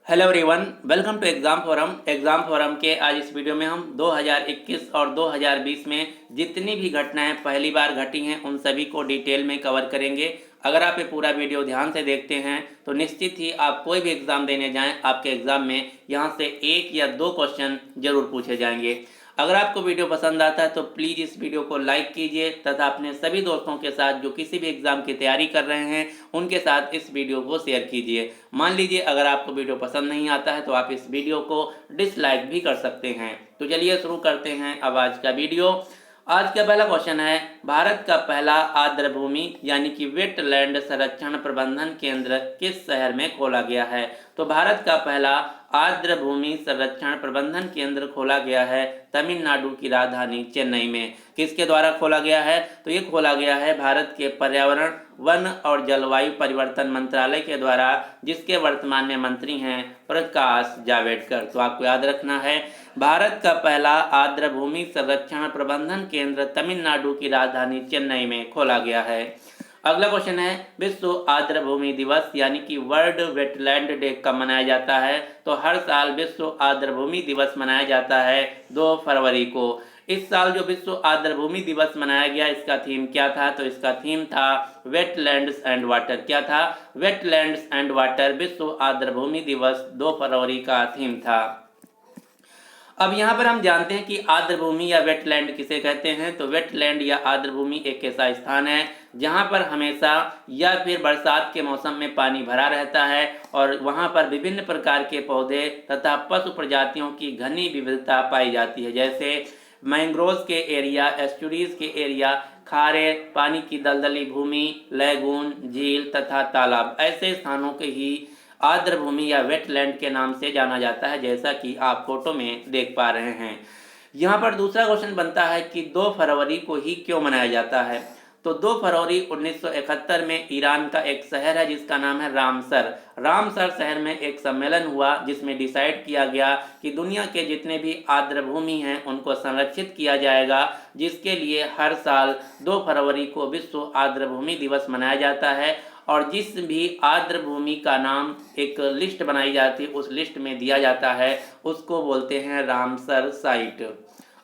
Hello everyone, welcome to exam forum के आज इस वीडियो में हम 2021 और 2020 में जितनी भी घटनाएं पहली बार घटी हैं उन सभी को डिटेल में कवर करेंगे। अगर आप ये पूरा वीडियो ध्यान से देखते हैं तो निश्चित ही आप कोई भी एग्ज़ाम देने जाएं, आपके एग्ज़ाम में यहाँ से एक या दो क्वेश्चन ज़रूर पूछे जाएंगे। अगर आपको वीडियो पसंद आता है तो प्लीज़ इस वीडियो को लाइक कीजिए तथा अपने सभी दोस्तों के साथ जो किसी भी एग्ज़ाम की तैयारी कर रहे हैं उनके साथ इस वीडियो को शेयर कीजिए। मान लीजिए अगर आपको वीडियो पसंद नहीं आता है तो आप इस वीडियो को डिसलाइक भी कर सकते हैं। तो चलिए शुरू करते हैं अब आज का वीडियो। आज का पहला क्वेश्चन है, भारत का पहला आर्द्रभूमि यानी कि वेटलैंड संरक्षण प्रबंधन केंद्र किस शहर में खोला गया है? तो भारत का पहला आर्द्रभूमि संरक्षण प्रबंधन केंद्र खोला गया है तमिलनाडु की राजधानी चेन्नई में। किसके द्वारा खोला गया है? तो ये खोला गया है भारत के पर्यावरण, वन और जलवायु परिवर्तन मंत्रालय के द्वारा, जिसके वर्तमान में मंत्री हैं प्रकाश जावड़ेकर। तो आपको याद रखना है, भारत का पहला आर्द्रभूमि संरक्षण प्रबंधन केंद्र तमिलनाडु की राजधानी चेन्नई में खोला गया है। अगला क्वेश्चन है, विश्व आर्द्रभूमि दिवस यानी कि वर्ल्ड वेटलैंड डे कब मनाया जाता है? तो हर साल विश्व आर्द्रभूमि दिवस मनाया जाता है 2 फरवरी को। इस साल जो विश्व आर्द्रभूमि दिवस मनाया गया, इसका थीम क्या था? तो इसका थीम था वेटलैंड्स एंड वाटर। क्या था? Wetlands and water. विश्व आर्द्रभूमि दिवस 2 फरवरी का थीम था। अब यहाँ पर हम जानते हैं कि आर्द्रभूमि या वेटलैंड किसे कहते हैं। तो वेटलैंड या आर्द्रभूमि एक ऐसा स्थान है जहाँ पर हमेशा या फिर बरसात के मौसम में पानी भरा रहता है और वहाँ पर विभिन्न प्रकार के पौधे तथा पशु प्रजातियों की घनी विविधता पाई जाती है, जैसे मैंग्रोव्स के एरिया, एस्चुरीज के एरिया, खारे पानी की दलदली भूमि, लैगून, झील तथा तालाब। ऐसे स्थानों के ही आर्द्रभूमि या वेटलैंड के नाम से जाना जाता है, जैसा कि आप फोटो में देख पा रहे हैं। यहाँ पर दूसरा क्वेश्चन बनता है कि 2 फरवरी को ही क्यों मनाया जाता है? तो 2 फरवरी 1971 में ईरान का एक शहर है जिसका नाम है रामसर। रामसर शहर में एक सम्मेलन हुआ जिसमें डिसाइड किया गया कि दुनिया के जितने भी आर्द्रभूमि हैं उनको संरक्षित किया जाएगा, जिसके लिए हर साल 2 फरवरी को विश्व आर्द्रभूमि दिवस मनाया जाता है। और जिस भी आर्द्रभूमि का नाम एक लिस्ट बनाई जाती है, उस लिस्ट में दिया जाता है, उसको बोलते हैं रामसर साइट।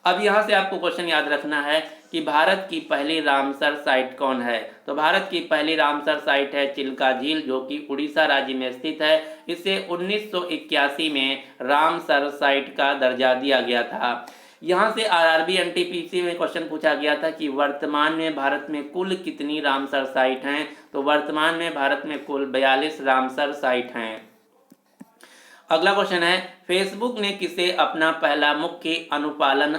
अब यहाँ से आपको क्वेश्चन याद रखना है कि भारत की पहली रामसर साइट कौन है? तो भारत की पहली रामसर साइट है चिल्का झील, जो कि उड़ीसा राज्य में स्थित है। इसे 1981 में रामसर साइट का दर्जा दिया गया था। यहाँ से आरआरबी एनटीपीसी में क्वेश्चन पूछा गया था कि वर्तमान में भारत में कुल कितनी रामसर साइट हैं? तो वर्तमान में भारत में कुल 42 रामसर साइट हैं। अगला क्वेश्चन है, फेसबुक ने किसे अपना पहला मुख्य अनुपालन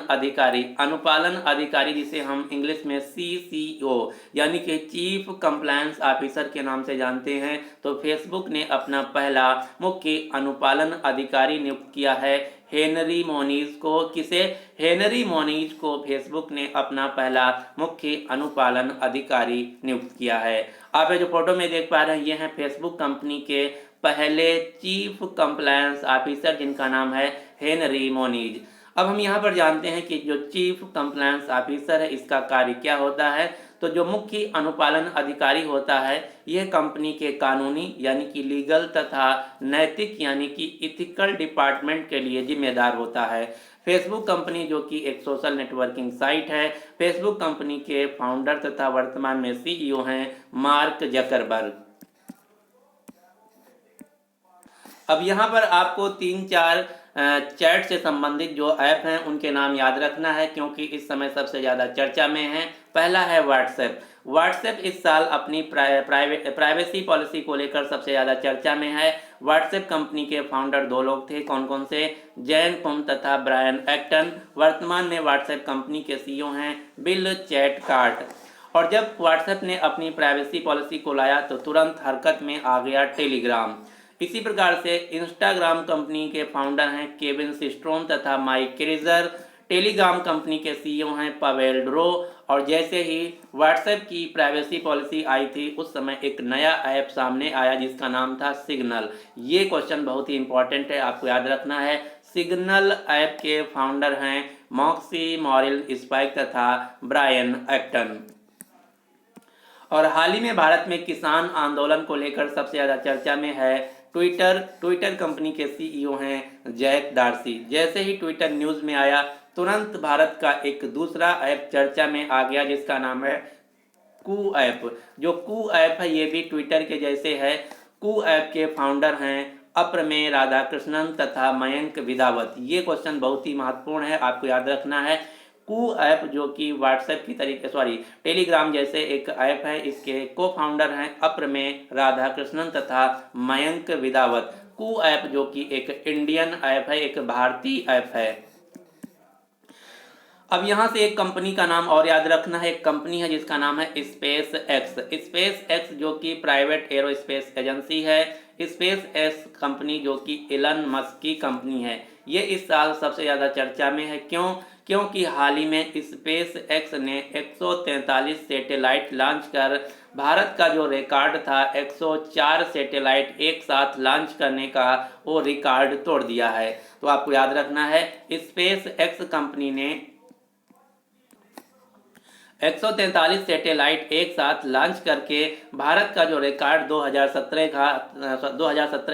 अधिकारी जिसे हम इंग्लिश में सीसीओ यानी कि चीफ कंप्लायंस ऑफिसर के नाम से जानते हैं, तो फेसबुक ने अपना पहला मुख्य अनुपालन अधिकारी नियुक्त किया है हेनरी मोनीज को। किसे? हेनरी मोनीज को फेसबुक ने अपना पहला मुख्य अनुपालन अधिकारी नियुक्त किया है। आप ये जो फोटो में देख पा रहे हैं, ये हैं फेसबुक कंपनी के पहले चीफ कंप्लायंस ऑफिसर, जिनका नाम है हेनरी मोनीज। अब हम यहाँ पर जानते हैं कि जो चीफ कंप्लायंस ऑफिसर है, इसका कार्य क्या होता है? तो जो मुख्य अनुपालन अधिकारी होता है, यह कंपनी के कानूनी यानी कि लीगल तथा नैतिक यानी कि इथिकल डिपार्टमेंट के लिए जिम्मेदार होता है। फेसबुक कंपनी जो कि एक सोशल नेटवर्किंग साइट है, फेसबुक कंपनी के फाउंडर तथा वर्तमान में सीईओ हैं मार्क जकरबर्ग। अब यहाँ पर आपको 3-4 चैट से संबंधित जो ऐप हैं उनके नाम याद रखना है, क्योंकि इस समय सबसे ज़्यादा चर्चा में है। पहला है व्हाट्सएप। व्हाट्सएप इस साल अपनी प्राइवेसी पॉलिसी को लेकर सबसे ज़्यादा चर्चा में है। व्हाट्सएप कंपनी के फाउंडर 2 लोग थे, कौन कौन से? जैन कुम तथा ब्रायन एक्टन। वर्तमान में व्हाट्सएप कंपनी के सीईओ हैं बिल चैटकार्ट। और जब व्हाट्सएप ने अपनी प्राइवेसी पॉलिसी को लाया तो तुरंत हरकत में आ गया टेलीग्राम। इसी प्रकार से इंस्टाग्राम कंपनी के फाउंडर हैं केविन सिस्ट्रोम तथा माइक क्रीजर। टेलीग्राम कंपनी के सीईओ हैं पावेल ड्रो। और जैसे ही व्हाट्सएप की प्राइवेसी पॉलिसी आई थी, उस समय एक नया ऐप सामने आया जिसका नाम था सिग्नल। ये क्वेश्चन बहुत ही इंपॉर्टेंट है, आपको याद रखना है। सिग्नल ऐप के फाउंडर हैं मॉक्सी मॉरिल स्पाइक तथा ब्रायन एक्टन। और हाल ही में भारत में किसान आंदोलन को लेकर सबसे ज़्यादा चर्चा में है ट्विटर कंपनी के सीईओ हैं जैक डार्सी। जैसे ही ट्विटर न्यूज़ में आया, तुरंत भारत का एक दूसरा ऐप चर्चा में आ गया जिसका नाम है कू ऐप। जो कू ऐप है ये भी ट्विटर के जैसे है। कू ऐप के फाउंडर हैं अप्रमेय राधाकृष्णन तथा मयंक विधावत। ये क्वेश्चन बहुत ही महत्वपूर्ण है, आपको याद रखना है। कू ऐप जो कि व्हाट्सएप की तरीके टेलीग्राम जैसे एक ऐप है, इसके को फाउंडर हैं अप्रमेय राधाकृष्णन तथा मयंक विधावत। कू ऐप जो कि एक इंडियन ऐप है, एक भारतीय ऐप है। अब यहाँ से एक कंपनी का नाम और याद रखना है। एक कंपनी है जिसका नाम है स्पेस एक्स। स्पेस एक्स जो कि प्राइवेट एरोस्पेस एजेंसी है। स्पेस एक्स कंपनी जो कि एलन मस्क की कंपनी है, ये इस साल सबसे ज़्यादा चर्चा में है। क्योंकि हाल ही में स्पेस एक्स ने 143 सैटेलाइट लॉन्च कर भारत का जो रिकॉर्ड था 104 सैटेलाइट एक साथ लॉन्च करने का, वो रिकॉर्ड तोड़ दिया है। तो आपको याद रखना है स्पेस एक्स कंपनी ने 143 सैटेलाइट एक साथ लॉन्च करके भारत का जो रिकॉर्ड 2017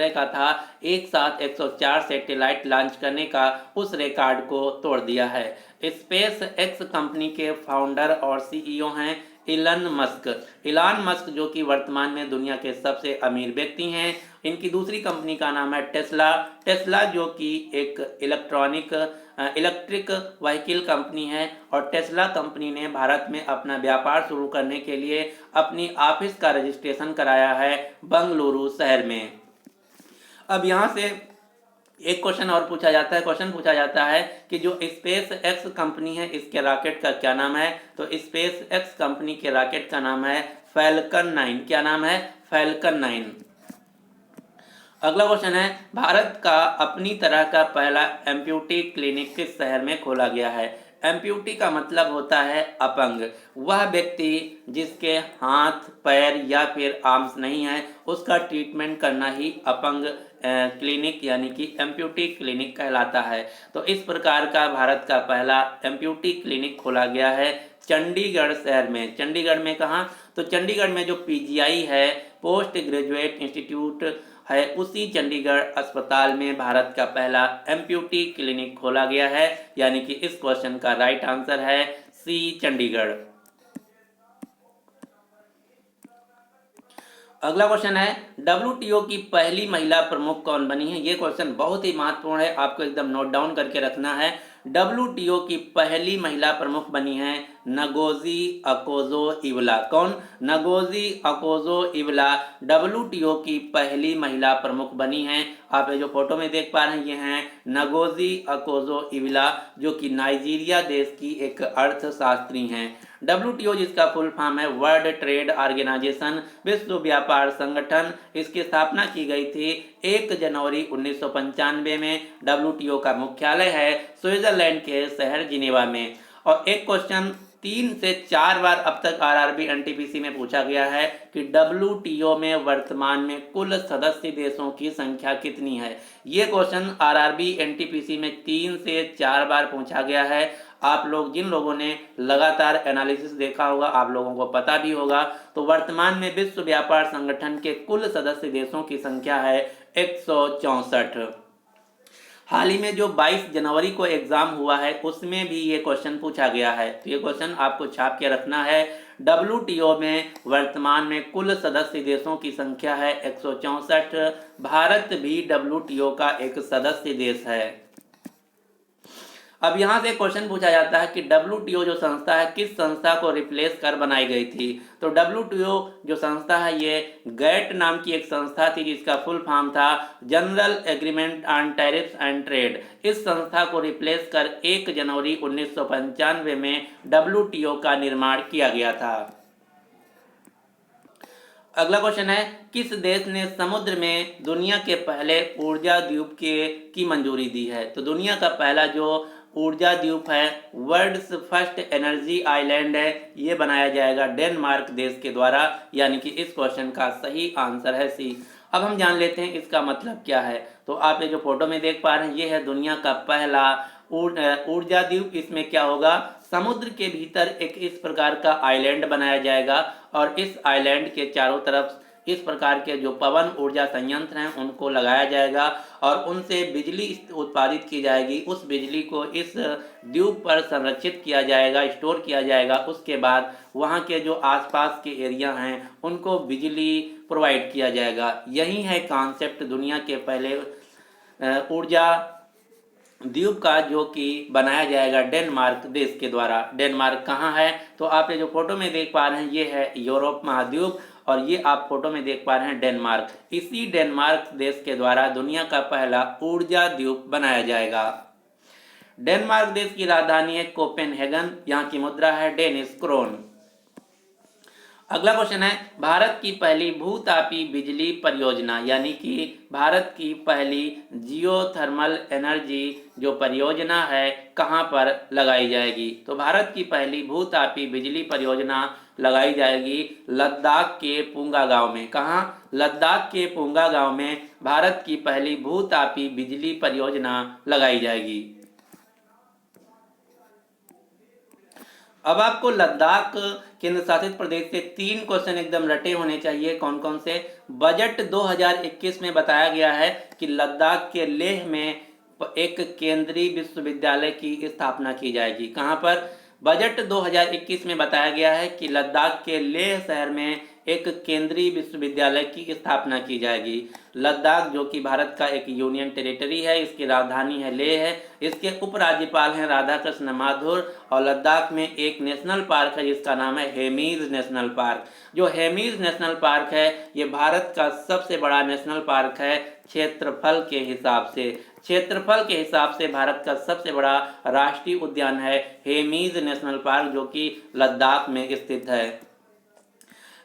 का था एक साथ 104 सैटेलाइट लॉन्च करने का, उस रिकॉर्ड को तोड़ दिया है। स्पेस एक्स कंपनी के फाउंडर और सीईओ हैं इलन मस्क। इलान मस्क जो कि वर्तमान में दुनिया के सबसे अमीर व्यक्ति हैं। इनकी दूसरी कंपनी का नाम है टेस्ला। टेस्ला जो कि एक इलेक्ट्रिक व्हीकल कंपनी है, और टेस्ला कंपनी ने भारत में अपना व्यापार शुरू करने के लिए अपनी ऑफिस का रजिस्ट्रेशन कराया है बंगलुरु शहर में। अब यहाँ से एक क्वेश्चन और पूछा जाता है। क्वेश्चन पूछा जाता है कि जो स्पेस एक्स कंपनी है इसके रॉकेट का क्या नाम है। तो स्पेस एक्स कंपनी के रॉकेट का नाम है फैल्कन 9। क्या नाम है? फैल्कन 9। अगला क्वेश्चन है, भारत का अपनी तरह का पहला एम्प्यूटी क्लिनिक किस शहर में खोला गया है। एम्प्यूटी का मतलब होता है अपंग। वह व्यक्ति जिसके हाथ पैर या फिर आर्म्स नहीं है, उसका ट्रीटमेंट करना ही अपंग क्लिनिक यानी कि एम्प्यूटी क्लिनिक कहलाता है। तो इस प्रकार का भारत का पहला एम्प्यूटी क्लिनिक खोला गया है चंडीगढ़ शहर में। चंडीगढ़ में कहाँ? तो चंडीगढ़ में जो पीजीआई है, पोस्ट ग्रेजुएट इंस्टीट्यूट है, उसी चंडीगढ़ अस्पताल में भारत का पहला एम्प्यूटी क्लिनिक खोला गया है। यानी कि इस क्वेश्चन का राइट आंसर है सी, चंडीगढ़। अगला क्वेश्चन है, डब्ल्यूटीओ की पहली महिला प्रमुख कौन बनी है। ये क्वेश्चन बहुत ही महत्वपूर्ण है, आपको एकदम नोट डाउन करके रखना है। डब्ल्यूटीओ की पहली महिला प्रमुख बनी है नगोजी अकोजो-इवला। कौन? नगोजी अकोजो-इवला डब्ल्यूटीओ की पहली महिला प्रमुख बनी हैं। आप ये जो फोटो में देख पा रहे हैं ये हैं नगोजी अकोजो-इवला, जो कि नाइजीरिया देश की एक अर्थशास्त्री हैं। डब्ल्यूटीओ जिसका फुल फॉर्म है वर्ल्ड ट्रेड ऑर्गेनाइजेशन, विश्व व्यापार संगठन, इसकी स्थापना की गई थी 1 जनवरी 1995 में। डब्ल्यूटीओ का मुख्यालय है स्विट्जरलैंड के शहर जिनेवा में। और एक क्वेश्चन 3 से 4 बार अब तक आरआरबी एनटीपीसी में पूछा गया है कि डब्ल्यूटीओ में वर्तमान में कुल सदस्य देशों की संख्या कितनी है। ये क्वेश्चन आरआरबी एनटीपीसी में 3 से 4 बार पूछा गया है। आप लोग जिन लोगों ने लगातार एनालिसिस देखा होगा, आप लोगों को पता भी होगा। तो वर्तमान में विश्व व्यापार संगठन के कुल सदस्य देशों की संख्या है 164। हाल ही में जो 22 जनवरी को एग्जाम हुआ है उसमें भी ये क्वेश्चन पूछा गया है। तो ये क्वेश्चन आपको छाप के रखना है। डब्ल्यूटीओ में वर्तमान में कुल सदस्य देशों की संख्या है 164। भारत भी डब्ल्यूटीओ का एक सदस्य देश है। अब यहाँ से क्वेश्चन पूछा जाता है कि डब्ल्यूटीओ जो संस्था है किस संस्था को रिप्लेस कर बनाई गई थी। तो डब्ल्यूटीओ जो संस्था है ये गैट नाम की एक संस्था थी जिसका फुल फॉर्म था general agreement on tariffs and trade. इस संस्था को रिप्लेस कर 1 जनवरी 1995 में डब्ल्यूटीओ का निर्माण किया गया था। अगला क्वेश्चन है, किस देश ने समुद्र में दुनिया के पहले ऊर्जा द्वीप की मंजूरी दी है। तो दुनिया का पहला जो ऊर्जा द्वीप है, वर्ल्ड्स फर्स्ट एनर्जी आइलैंड है, ये बनाया जाएगा डेनमार्क देश के द्वारा। यानी कि इस क्वेश्चन का सही आंसर है सी। अब हम जान लेते हैं इसका मतलब क्या है। तो आप ये जो फोटो में देख पा रहे हैं ये है दुनिया का पहला ऊर्जा द्वीप। इसमें क्या होगा, समुद्र के भीतर एक इस प्रकार का आइलैंड बनाया जाएगा और इस आइलैंड के चारों तरफ इस प्रकार के जो पवन ऊर्जा संयंत्र हैं उनको लगाया जाएगा और उनसे बिजली उत्पादित की जाएगी। उस बिजली को इस द्वीप पर संरक्षित किया जाएगा, स्टोर किया जाएगा। उसके बाद वहाँ के जो आसपास के एरिया हैं उनको बिजली प्रोवाइड किया जाएगा। यही है कॉन्सेप्ट दुनिया के पहले ऊर्जा द्वीप का, जो कि बनाया जाएगा डेनमार्क देश के द्वारा। डेनमार्क कहाँ है? तो आप ये जो फोटो में देख पा रहे हैं ये है यूरोप महाद्वीप और ये आप फोटो में देख पा रहे हैं डेनमार्क। इसी डेनमार्क देश के द्वारा दुनिया का पहला ऊर्जा द्वीप बनाया जाएगा। डेनमार्क देश की राजधानी है कोपेनहेगन, यहाँ की मुद्रा है डेनिश क्रोन। अगला क्वेश्चन है, भारत की पहली भूतापी बिजली परियोजना यानी कि भारत की पहली जियोथर्मल एनर्जी जो परियोजना है कहाँ पर लगाई जाएगी? तो भारत की पहली भूतापी बिजली परियोजना लगाई जाएगी लद्दाख के पुंगा गांव में। कहाँ? लद्दाख के पुंगा गांव में भारत की पहली भूतापी बिजली परियोजना लगाई जाएगी। अब आपको लद्दाख केंद्र शासित प्रदेश से 3 क्वेश्चन एकदम रटे होने चाहिए। कौन कौन से? बजट 2021 में बताया गया है कि लद्दाख के लेह में एक केंद्रीय विश्वविद्यालय की स्थापना की जाएगी। कहाँ पर? बजट 2021 में बताया गया है कि लद्दाख के लेह शहर में एक केंद्रीय विश्वविद्यालय की स्थापना की जाएगी। लद्दाख जो कि भारत का एक यूनियन टेरिटरी है, इसकी राजधानी है लेह है। इसके उपराज्यपाल हैं राधाकृष्ण माथुर और लद्दाख में एक नेशनल पार्क है जिसका नाम है हेमीज नेशनल पार्क। जो हेमीज नेशनल पार्क है ये भारत का सबसे बड़ा नेशनल पार्क है क्षेत्रफल के हिसाब से। क्षेत्रफल के हिसाब से भारत का सबसे बड़ा राष्ट्रीय उद्यान है हेमीज नेशनल पार्क जो कि लद्दाख में स्थित है।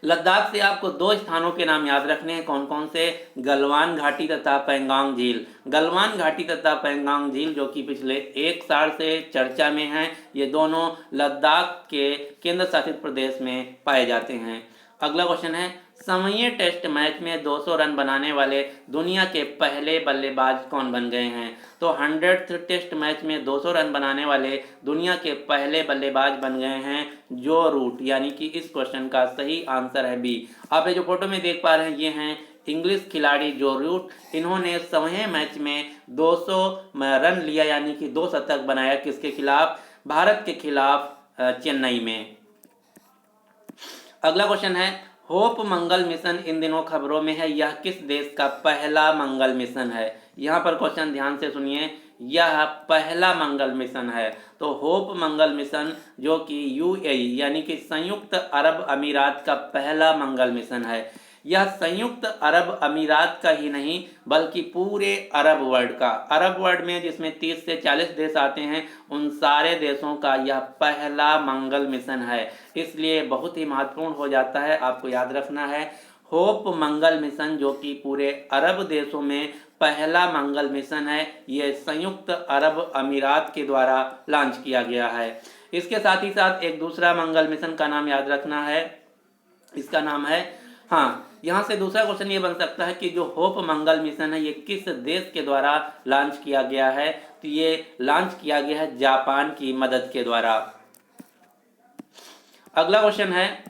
लद्दाख से आपको 2 स्थानों के नाम याद रखने हैं। कौन कौन से? गलवान घाटी तथा पैंगोंग झील। गलवान घाटी तथा पैंगोंग झील जो कि पिछले 1 साल से चर्चा में हैं, ये दोनों लद्दाख के केंद्र शासित प्रदेश में पाए जाते हैं। अगला क्वेश्चन है, समयीय टेस्ट मैच में 200 रन बनाने वाले दुनिया के पहले बल्लेबाज कौन बन गए हैं? तो 100th टेस्ट मैच में 200 रन बनाने वाले दुनिया के पहले बल्लेबाज बन गए हैं जो रूट, यानी कि इस क्वेश्चन का सही आंसर है बी। आप ये जो फोटो में देख पा रहे हैं ये हैं इंग्लिश खिलाड़ी जो रूट। इन्होंने समयीय मैच में 200 रन लिया यानी कि 2 शतक बनाया। किसके खिलाफ? भारत के खिलाफ चेन्नई में। अगला क्वेश्चन है, होप मंगल मिशन इन दिनों खबरों में है, यह किस देश का पहला मंगल मिशन है? यहाँ पर क्वेश्चन ध्यान से सुनिए, यह पहला मंगल मिशन है। तो होप मंगल मिशन जो कि यूएई यानी कि संयुक्त अरब अमीरात का पहला मंगल मिशन है। यह संयुक्त अरब अमीरात का ही नहीं बल्कि पूरे अरब वर्ल्ड का, अरब वर्ल्ड में जिसमें 30 से 40 देश आते हैं, उन सारे देशों का यह पहला मंगल मिशन है। इसलिए बहुत ही महत्वपूर्ण हो जाता है, आपको याद रखना है होप मंगल मिशन जो कि पूरे अरब देशों में पहला मंगल मिशन है। यह संयुक्त अरब अमीरात के द्वारा लॉन्च किया गया है। इसके साथ ही साथ एक दूसरा मंगल मिशन का नाम याद रखना है, इसका नाम है, हाँ, यहाँ से दूसरा क्वेश्चन ये बन सकता है कि जो होप मंगल मिशन है ये किस देश के द्वारा लॉन्च किया गया है? तो ये लॉन्च किया गया है जापान की मदद के द्वारा। अगला क्वेश्चन है,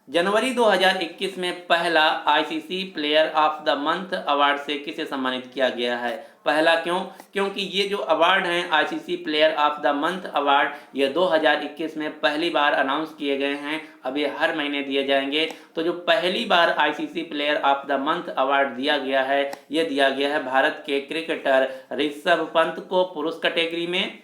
जनवरी 2021 में पहला ICC player of the month award से किसे सम्मानित किया गया है? पहला क्यों? क्योंकि ये जो अवार्ड हैं ICC player of the month award, ये 2021 में पहली बार अनाउंस किए गए हैं। अब ये हर महीने दिए जाएंगे। तो जो पहली बार ICC player of the month award दिया गया है ये दिया गया है भारत के क्रिकेटर ऋषभ पंत को पुरुष कैटेगरी में।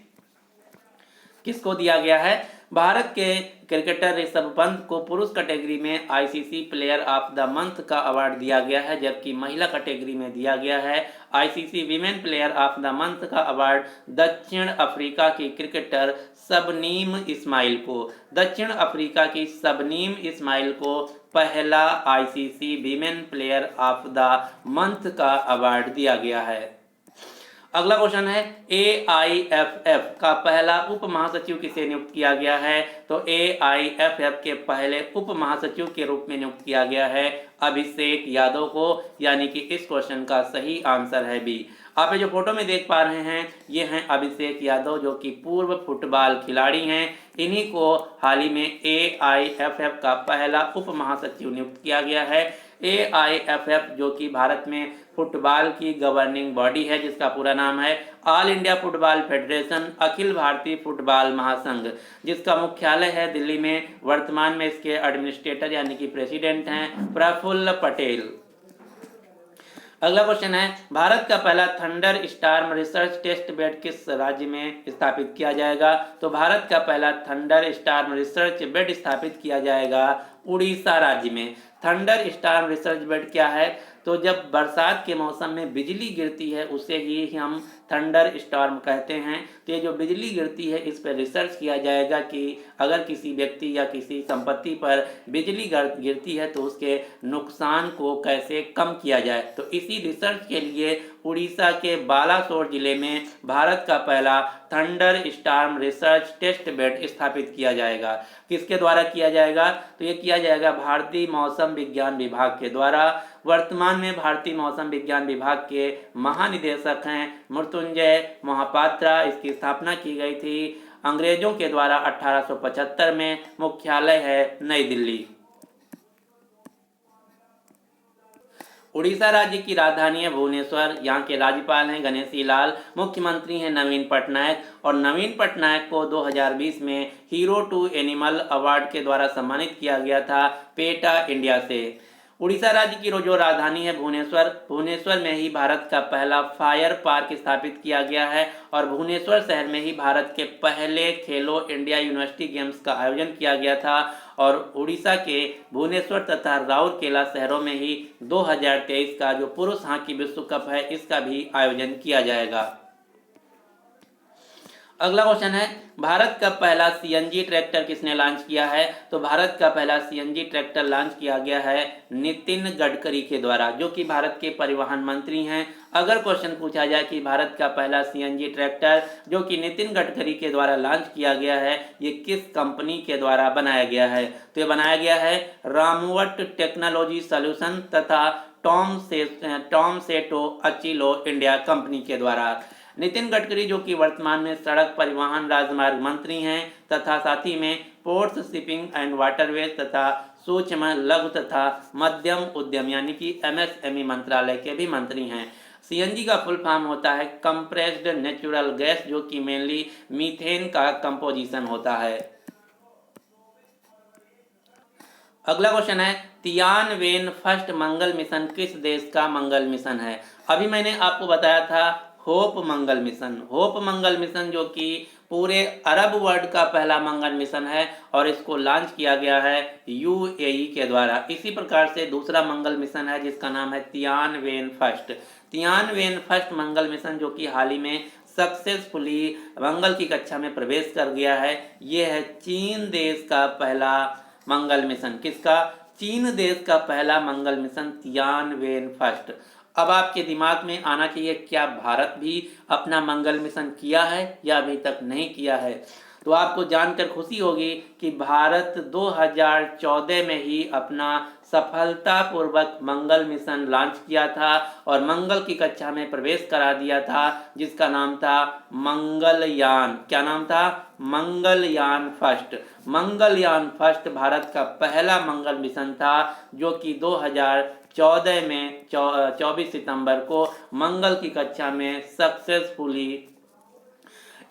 किसको दिया गया है? भारत के क्रिकेटर ऋषभ पंत को पुरुष कैटेगरी में ICC player of the month का अवार्ड दिया गया है, जबकि महिला कैटेगरी में दिया गया है ICC women player of the month का अवार्ड दक्षिण अफ्रीका की क्रिकेटर शबनीम इस्माइल को। दक्षिण अफ्रीका की शबनीम इस्माइल को पहला ICC women player of the month का अवार्ड दिया गया है। अगला क्वेश्चन है, AIFF का पहला उप महासचिव किसे नियुक्त किया गया है? तो AIFF के पहले उप महासचिव के रूप में नियुक्त किया गया है अभिषेक यादव को, यानी कि इस क्वेश्चन का सही आंसर है बी। आप ये जो फोटो में देख पा रहे हैं ये हैं अभिषेक यादव जो कि पूर्व फुटबॉल खिलाड़ी हैं। इन्हीं को हाल ही में AIFF का पहला उप महासचिव नियुक्त किया गया है। AIFF जो कि भारत में फुटबॉल की गवर्निंग बॉडी है, जिसका पूरा नाम है all India football federation, Akhil Bharatiya football महासंघ, जिसका मुख्यालय है दिल्ली में। वर्तमान में इसके एडमिनिस्ट्रेटर यानी कि प्रेसिडेंट हैं प्रफुल्ल पटेल। अगला क्वेश्चन है, भारत का पहला thunderstorm research test bed किस राज्य में स्थापित किया जाएगा? तो भारत का पहला थंडर स्टार्म रिसर्च बेड स्थापित किया जाएगा उड़ीसा राज्य में। थंडर स्टार्म रिसर्च बेड क्या है? तो जब बरसात के मौसम में बिजली गिरती है उसे ही हम थंडर स्टॉर्म कहते हैं। तो ये जो बिजली गिरती है इस पर रिसर्च किया जाएगा कि अगर किसी व्यक्ति या किसी संपत्ति पर बिजली गिरती है तो उसके नुकसान को कैसे कम किया जाए। तो इसी रिसर्च के लिए उड़ीसा के बालासोर जिले में भारत का पहला thunderstorm research test bed स्थापित किया जाएगा। किसके द्वारा किया जाएगा? तो ये किया जाएगा भारतीय मौसम विज्ञान विभाग के द्वारा। वर्तमान में भारतीय मौसम विज्ञान विभाग के महानिदेशक हैं मृत्युंजय महापात्रा। इसकी स्थापना की गई थी अंग्रेजों के द्वारा 1875 में। मुख्यालय है नई दिल्ली। उड़ीसा राज्य की राजधानी है भुवनेश्वर। यहाँ के राज्यपाल हैं गणेशी लाल, मुख्यमंत्री हैं नवीन पटनायक, और नवीन पटनायक को 2020 में हीरो टू एनिमल अवार्ड के द्वारा सम्मानित किया गया था पेटा इंडिया से। उड़ीसा राज्य की जो राजधानी है भुवनेश्वर, भुवनेश्वर में ही भारत का पहला फायर पार्क स्थापित किया गया है, और भुवनेश्वर शहर में ही भारत के पहले खेलो इंडिया यूनिवर्सिटी गेम्स का आयोजन किया गया था। और उड़ीसा के भुवनेश्वर तथा राउरकेला शहरों में ही 2023 का जो पुरुष हॉकी विश्व कप है इसका भी आयोजन किया जाएगा। अगला क्वेश्चन है, भारत का पहला CNG ट्रैक्टर किसने लॉन्च किया है? तो भारत का पहला CNG ट्रैक्टर लॉन्च किया गया है नितिन गडकरी के द्वारा, जो कि भारत के परिवहन मंत्री हैं। अगर क्वेश्चन पूछा जाए कि भारत का पहला CNG ट्रैक्टर जो कि नितिन गडकरी के द्वारा लॉन्च किया गया है ये किस कंपनी के द्वारा बनाया गया है? तो ये बनाया गया है रामवट टेक्नोलॉजी सॉल्यूशन तथा टॉम सेटो अचिलो इंडिया कंपनी के द्वारा। नितिन गडकरी जो कि वर्तमान में सड़क परिवहन राजमार्ग मंत्री हैं तथा साथ ही में पोर्ट्स शिपिंग एंड वाटरवेज तथा सूक्ष्म लघु तथा मध्यम उद्यम यानी कि MSME मंत्रालय के भी मंत्री हैं। CNG का फुल फॉर्म होता है कंप्रेस्ड नेचुरल गैस, जो कि मेनली मीथेन का कंपोजिशन होता है। अगला क्वेश्चन है, तियानवेन फर्स्ट मंगल मिशन किस देश का मंगल मिशन है? अभी मैंने आपको बताया था होप मंगल मिशन। होप मंगल मिशन जो कि पूरे अरब वर्ल्ड का पहला मंगल मिशन है और इसको लॉन्च किया गया है UAE के द्वारा। इसी प्रकार से दूसरा मंगल मिशन है जिसका नाम है तियानवेन फर्स्ट। तियानवेन फर्स्ट मंगल मिशन जो कि हाल ही में सक्सेसफुली मंगल की कक्षा में प्रवेश कर गया है, ये है चीन देश का पहला मंगल मिशन। किसका? चीन देश का पहला मंगल मिशन तियानवेन फर्स्ट। अब आपके दिमाग में आना चाहिए क्या भारत भी अपना मंगल मिशन किया है या अभी तक नहीं किया है? तो आपको जानकर खुशी होगी कि भारत 2014 में ही अपना सफलतापूर्वक मंगल मिशन लॉन्च किया था और मंगल की कक्षा में प्रवेश करा दिया था, जिसका नाम था मंगलयान। क्या नाम था? मंगलयान फर्स्ट। मंगलयान फर्स्ट भारत का पहला मंगल मिशन था जो कि 2014 में 24 सितंबर को मंगल की कक्षा में सक्सेसफुली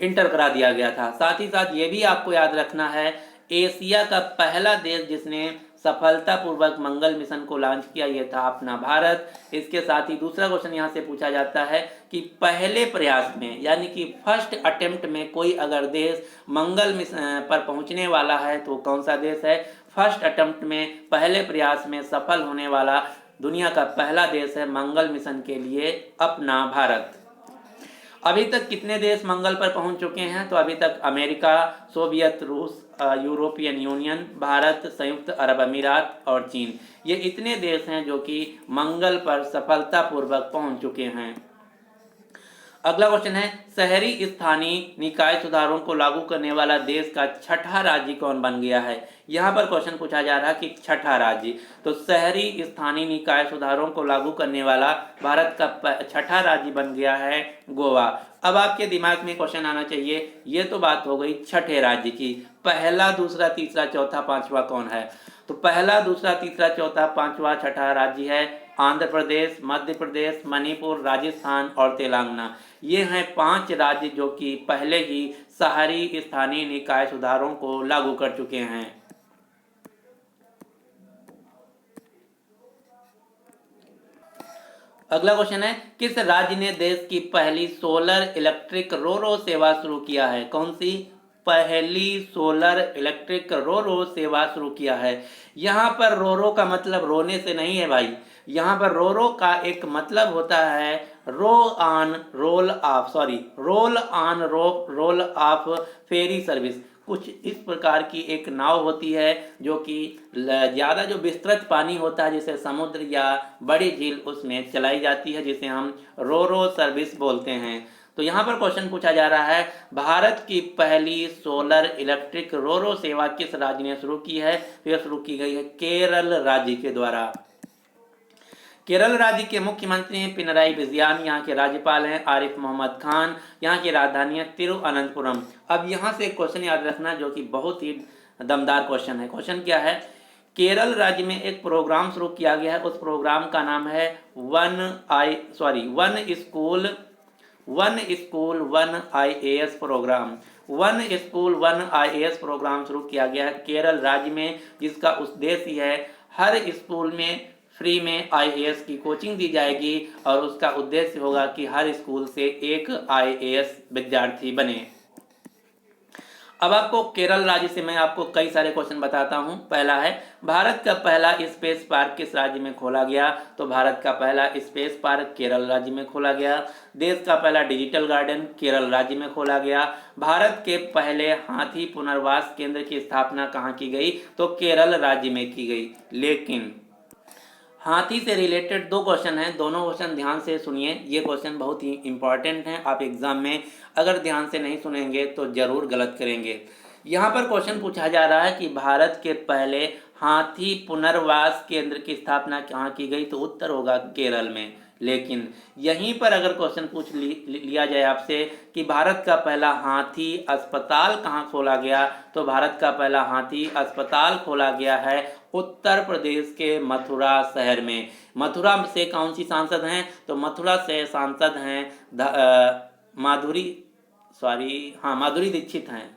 इंटर करा दिया गया था। साथ ही साथ ये भी आपको याद रखना है, एशिया का पहला देश जिसने सफलतापूर्वक मंगल मिशन को लॉन्च किया ये था अपना भारत। इसके साथ ही दूसरा क्वेश्चन यहाँ से पूछा जाता है कि पहले प्रयास में यानी कि फर्स्ट अटेम्प्ट में कोई अगर देश मंगल मिशन पर पहुँचने वाला है तो कौन सा देश है? फर्स्ट अटेम्प्ट में पहले प्रयास में सफल होने वाला दुनिया का पहला देश है मंगल मिशन के लिए अपना भारत। अभी तक कितने देश मंगल पर पहुंच चुके हैं? तो अभी तक अमेरिका, सोवियत रूस, यूरोपियन यूनियन, भारत, संयुक्त अरब अमीरात और चीन, ये इतने देश हैं जो कि मंगल पर सफलतापूर्वक पहुंच चुके हैं। अगला क्वेश्चन है, शहरी स्थानीय निकाय सुधारों को लागू करने वाला देश का छठा राज्य कौन बन गया है? यहाँ पर क्वेश्चन पूछा जा रहा है कि छठा राज्य। तो शहरी स्थानीय निकाय सुधारों को लागू करने वाला भारत का छठा राज्य बन गया है गोवा। अब आपके दिमाग में क्वेश्चन आना चाहिए, ये तो बात हो गई छठे राज्य की, पहला, दूसरा, तीसरा, चौथा, पांचवा कौन है? तो पहला, दूसरा, तीसरा, चौथा, पांचवा, छठा राज्य है आंध्र प्रदेश, मध्य प्रदेश, मणिपुर, राजस्थान और तेलंगाना। ये हैं 5 राज्य जो कि पहले ही शहरी स्थानीय निकाय सुधारों को लागू कर चुके हैं। अगला क्वेश्चन है, किस राज्य ने देश की पहली सोलर इलेक्ट्रिक रोरो सेवा शुरू किया है? कौन सी पहली सोलर इलेक्ट्रिक रोरो सेवा शुरू किया है? यहाँ पर रोरो का मतलब रोने से नहीं है भाई, यहाँ पर रोरो का एक मतलब होता है roll on roll of ferry service. कुछ इस प्रकार की एक नाव होती है जो कि ज़्यादा जो विस्तृत पानी होता है जैसे समुद्र या बड़ी झील, उसमें चलाई जाती है, जिसे हम रोरो सर्विस बोलते हैं। तो यहाँ पर क्वेश्चन पूछा जा रहा है, भारत की पहली सोलर इलेक्ट्रिक रोरो सेवा किस राज्य ने शुरू की है? तो यह शुरू की गई है केरल राज्य के द्वारा। केरल राज्य के मुख्यमंत्री हैं पिनराई विजयन, यहाँ के राज्यपाल हैं आरिफ मोहम्मद खान, यहाँ की राजधानी है तिरुअनंतपुरम। अब यहाँ से क्वेश्चन याद रखना जो कि बहुत ही दमदार क्वेश्चन है। क्वेश्चन क्या है? केरल राज्य में एक प्रोग्राम शुरू किया गया है, उस प्रोग्राम का नाम है one school one IAS programme. One school one IAS programme शुरू किया गया है केरल राज्य में, जिसका उद्देश्य है हर स्कूल में फ्री में IAS की कोचिंग दी जाएगी और उसका उद्देश्य होगा कि हर स्कूल से एक IAS विद्यार्थी बने। अब आपको केरल राज्य से मैं आपको कई सारे क्वेश्चन बताता हूं। पहला है, भारत का पहला स्पेस पार्क किस राज्य में खोला गया? तो भारत का पहला स्पेस पार्क केरल राज्य में खोला गया। देश का पहला डिजिटल गार्डन केरल राज्य में खोला गया। भारत के पहले हाथी पुनर्वास केंद्र की स्थापना कहाँ की गई? तो केरल राज्य में की गई। लेकिन हाथी से रिलेटेड 2 क्वेश्चन हैं, दोनों क्वेश्चन ध्यान से सुनिए, ये क्वेश्चन बहुत ही इंपॉर्टेंट हैं। आप एग्जाम में अगर ध्यान से नहीं सुनेंगे तो जरूर गलत करेंगे। यहाँ पर क्वेश्चन पूछा जा रहा है कि भारत के पहले हाथी पुनर्वास केंद्र की स्थापना कहाँ की गई? तो उत्तर होगा केरल में। लेकिन यहीं पर अगर क्वेश्चन पूछ लिया जाए आपसे कि भारत का पहला हाथी अस्पताल कहाँ खोला गया? तो भारत का पहला हाथी अस्पताल खोला गया है उत्तर प्रदेश के मथुरा शहर में। मथुरा से कौन सी सांसद हैं? तो मथुरा से सांसद हैं माधुरी दीक्षित हैं।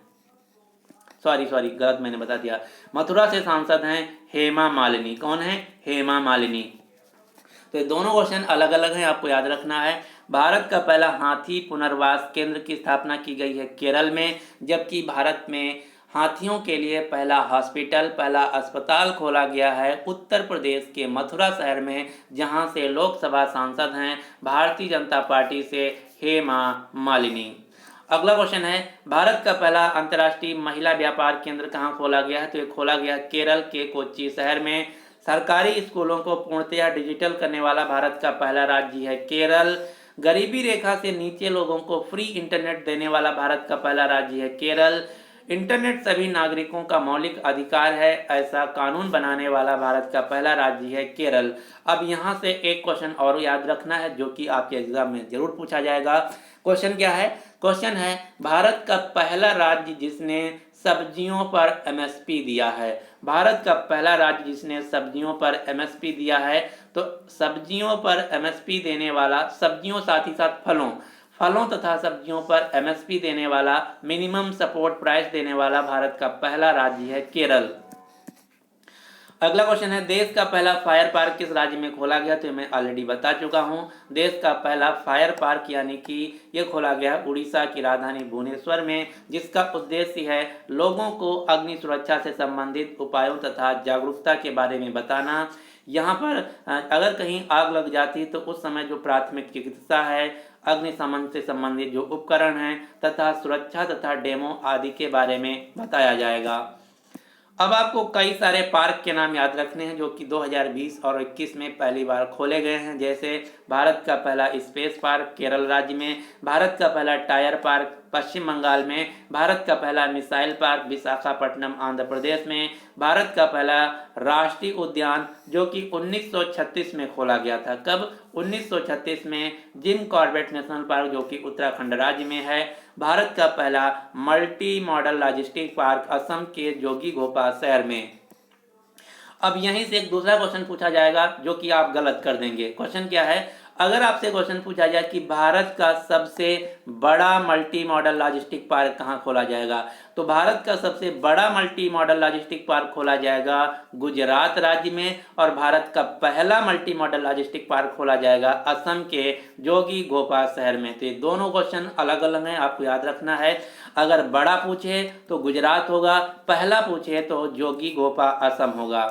सॉरी गलत मैंने बता दिया। मथुरा से सांसद हैं हेमा मालिनी। कौन है? हेमा मालिनी। तो ये दोनों क्वेश्चन अलग अलग हैं, आपको याद रखना है। भारत का पहला हाथी पुनर्वास केंद्र की स्थापना की गई है केरल में, जबकि भारत में हाथियों के लिए पहला हॉस्पिटल, पहला अस्पताल खोला गया है उत्तर प्रदेश के मथुरा शहर में, जहां से लोकसभा सांसद हैं भारतीय जनता पार्टी से हेमा मालिनी। अगला क्वेश्चन है, भारत का पहला अंतर्राष्ट्रीय महिला व्यापार केंद्र कहाँ खोला गया है? तो ये खोला गया केरल के कोच्चि शहर में। सरकारी स्कूलों को पूर्णतया डिजिटल करने वाला भारत का पहला राज्य है केरल। गरीबी रेखा से नीचे लोगों को फ्री इंटरनेट देने वाला भारत का पहला राज्य है केरल। इंटरनेट सभी नागरिकों का मौलिक अधिकार है, ऐसा कानून बनाने वाला भारत का पहला राज्य है केरल। अब यहाँ से एक क्वेश्चन और याद रखना है जो कि आपके एग्जाम में जरूर पूछा जाएगा। क्वेश्चन क्या है? क्वेश्चन है, भारत का पहला राज्य जिसने सब्जियों पर MSP दिया है। भारत का पहला राज्य जिसने सब्जियों पर MSP दिया है। तो सब्जियों पर MSP देने वाला, सब्जियों साथ ही साथ फलों तथा सब्जियों पर MSP देने वाला, मिनिमम सपोर्ट प्राइस देने वाला भारत का पहला राज्य है केरल। अगला क्वेश्चन है, देश का पहला फायर पार्क किस राज्य में खोला गया? तो मैं ऑलरेडी बता चुका हूं। देश का पहला फायर पार्क यानी कि यह खोला गया उड़ीसा की राजधानी भुवनेश्वर में, जिसका उद्देश्य है लोगों को अग्नि सुरक्षा से संबंधित उपायों तथा जागरूकता के बारे में बताना। यहाँ पर अगर कहीं आग लग जाती तो उस समय जो प्राथमिक चिकित्सा है, अग्निशमन से संबंधित जो उपकरण हैं तथा सुरक्षा तथा डेमो आदि के बारे में बताया जाएगा। अब आपको कई सारे पार्क के नाम याद रखने हैं जो कि 2020 और 21 में पहली बार खोले गए हैं। जैसे भारत का पहला स्पेस पार्क केरल राज्य में, भारत का पहला टायर पार्क पश्चिम बंगाल में, भारत का पहला मिसाइल पार्क विशाखापट्टनम आंध्र प्रदेश में, भारत का पहला राष्ट्रीय उद्यान जो कि 1936 में खोला गया था। कब? 1936 में जिम कॉर्बेट नेशनल पार्क जो कि उत्तराखंड राज्य में है। भारत का पहला multi modal logistic park Assam के जोगीघोपा शहर में। अब यहीं से एक दूसरा क्वेश्चन पूछा जाएगा जो कि आप गलत कर देंगे। क्वेश्चन क्या है, अगर आपसे क्वेश्चन पूछा जाए कि भारत का सबसे बड़ा मल्टी मॉडल लॉजिस्टिक पार्क कहाँ खोला जाएगा, तो भारत का सबसे बड़ा मल्टी मॉडल लॉजिस्टिक पार्क खोला जाएगा गुजरात राज्य में, और भारत का पहला मल्टी मॉडल लॉजिस्टिक पार्क खोला जाएगा असम के जोगी घोपा शहर में। तो ये दोनों क्वेश्चन अलग अलग हैं, आपको याद रखना है। अगर बड़ा पूछे तो गुजरात होगा, पहला पूछे तो जोगी घोपा असम होगा।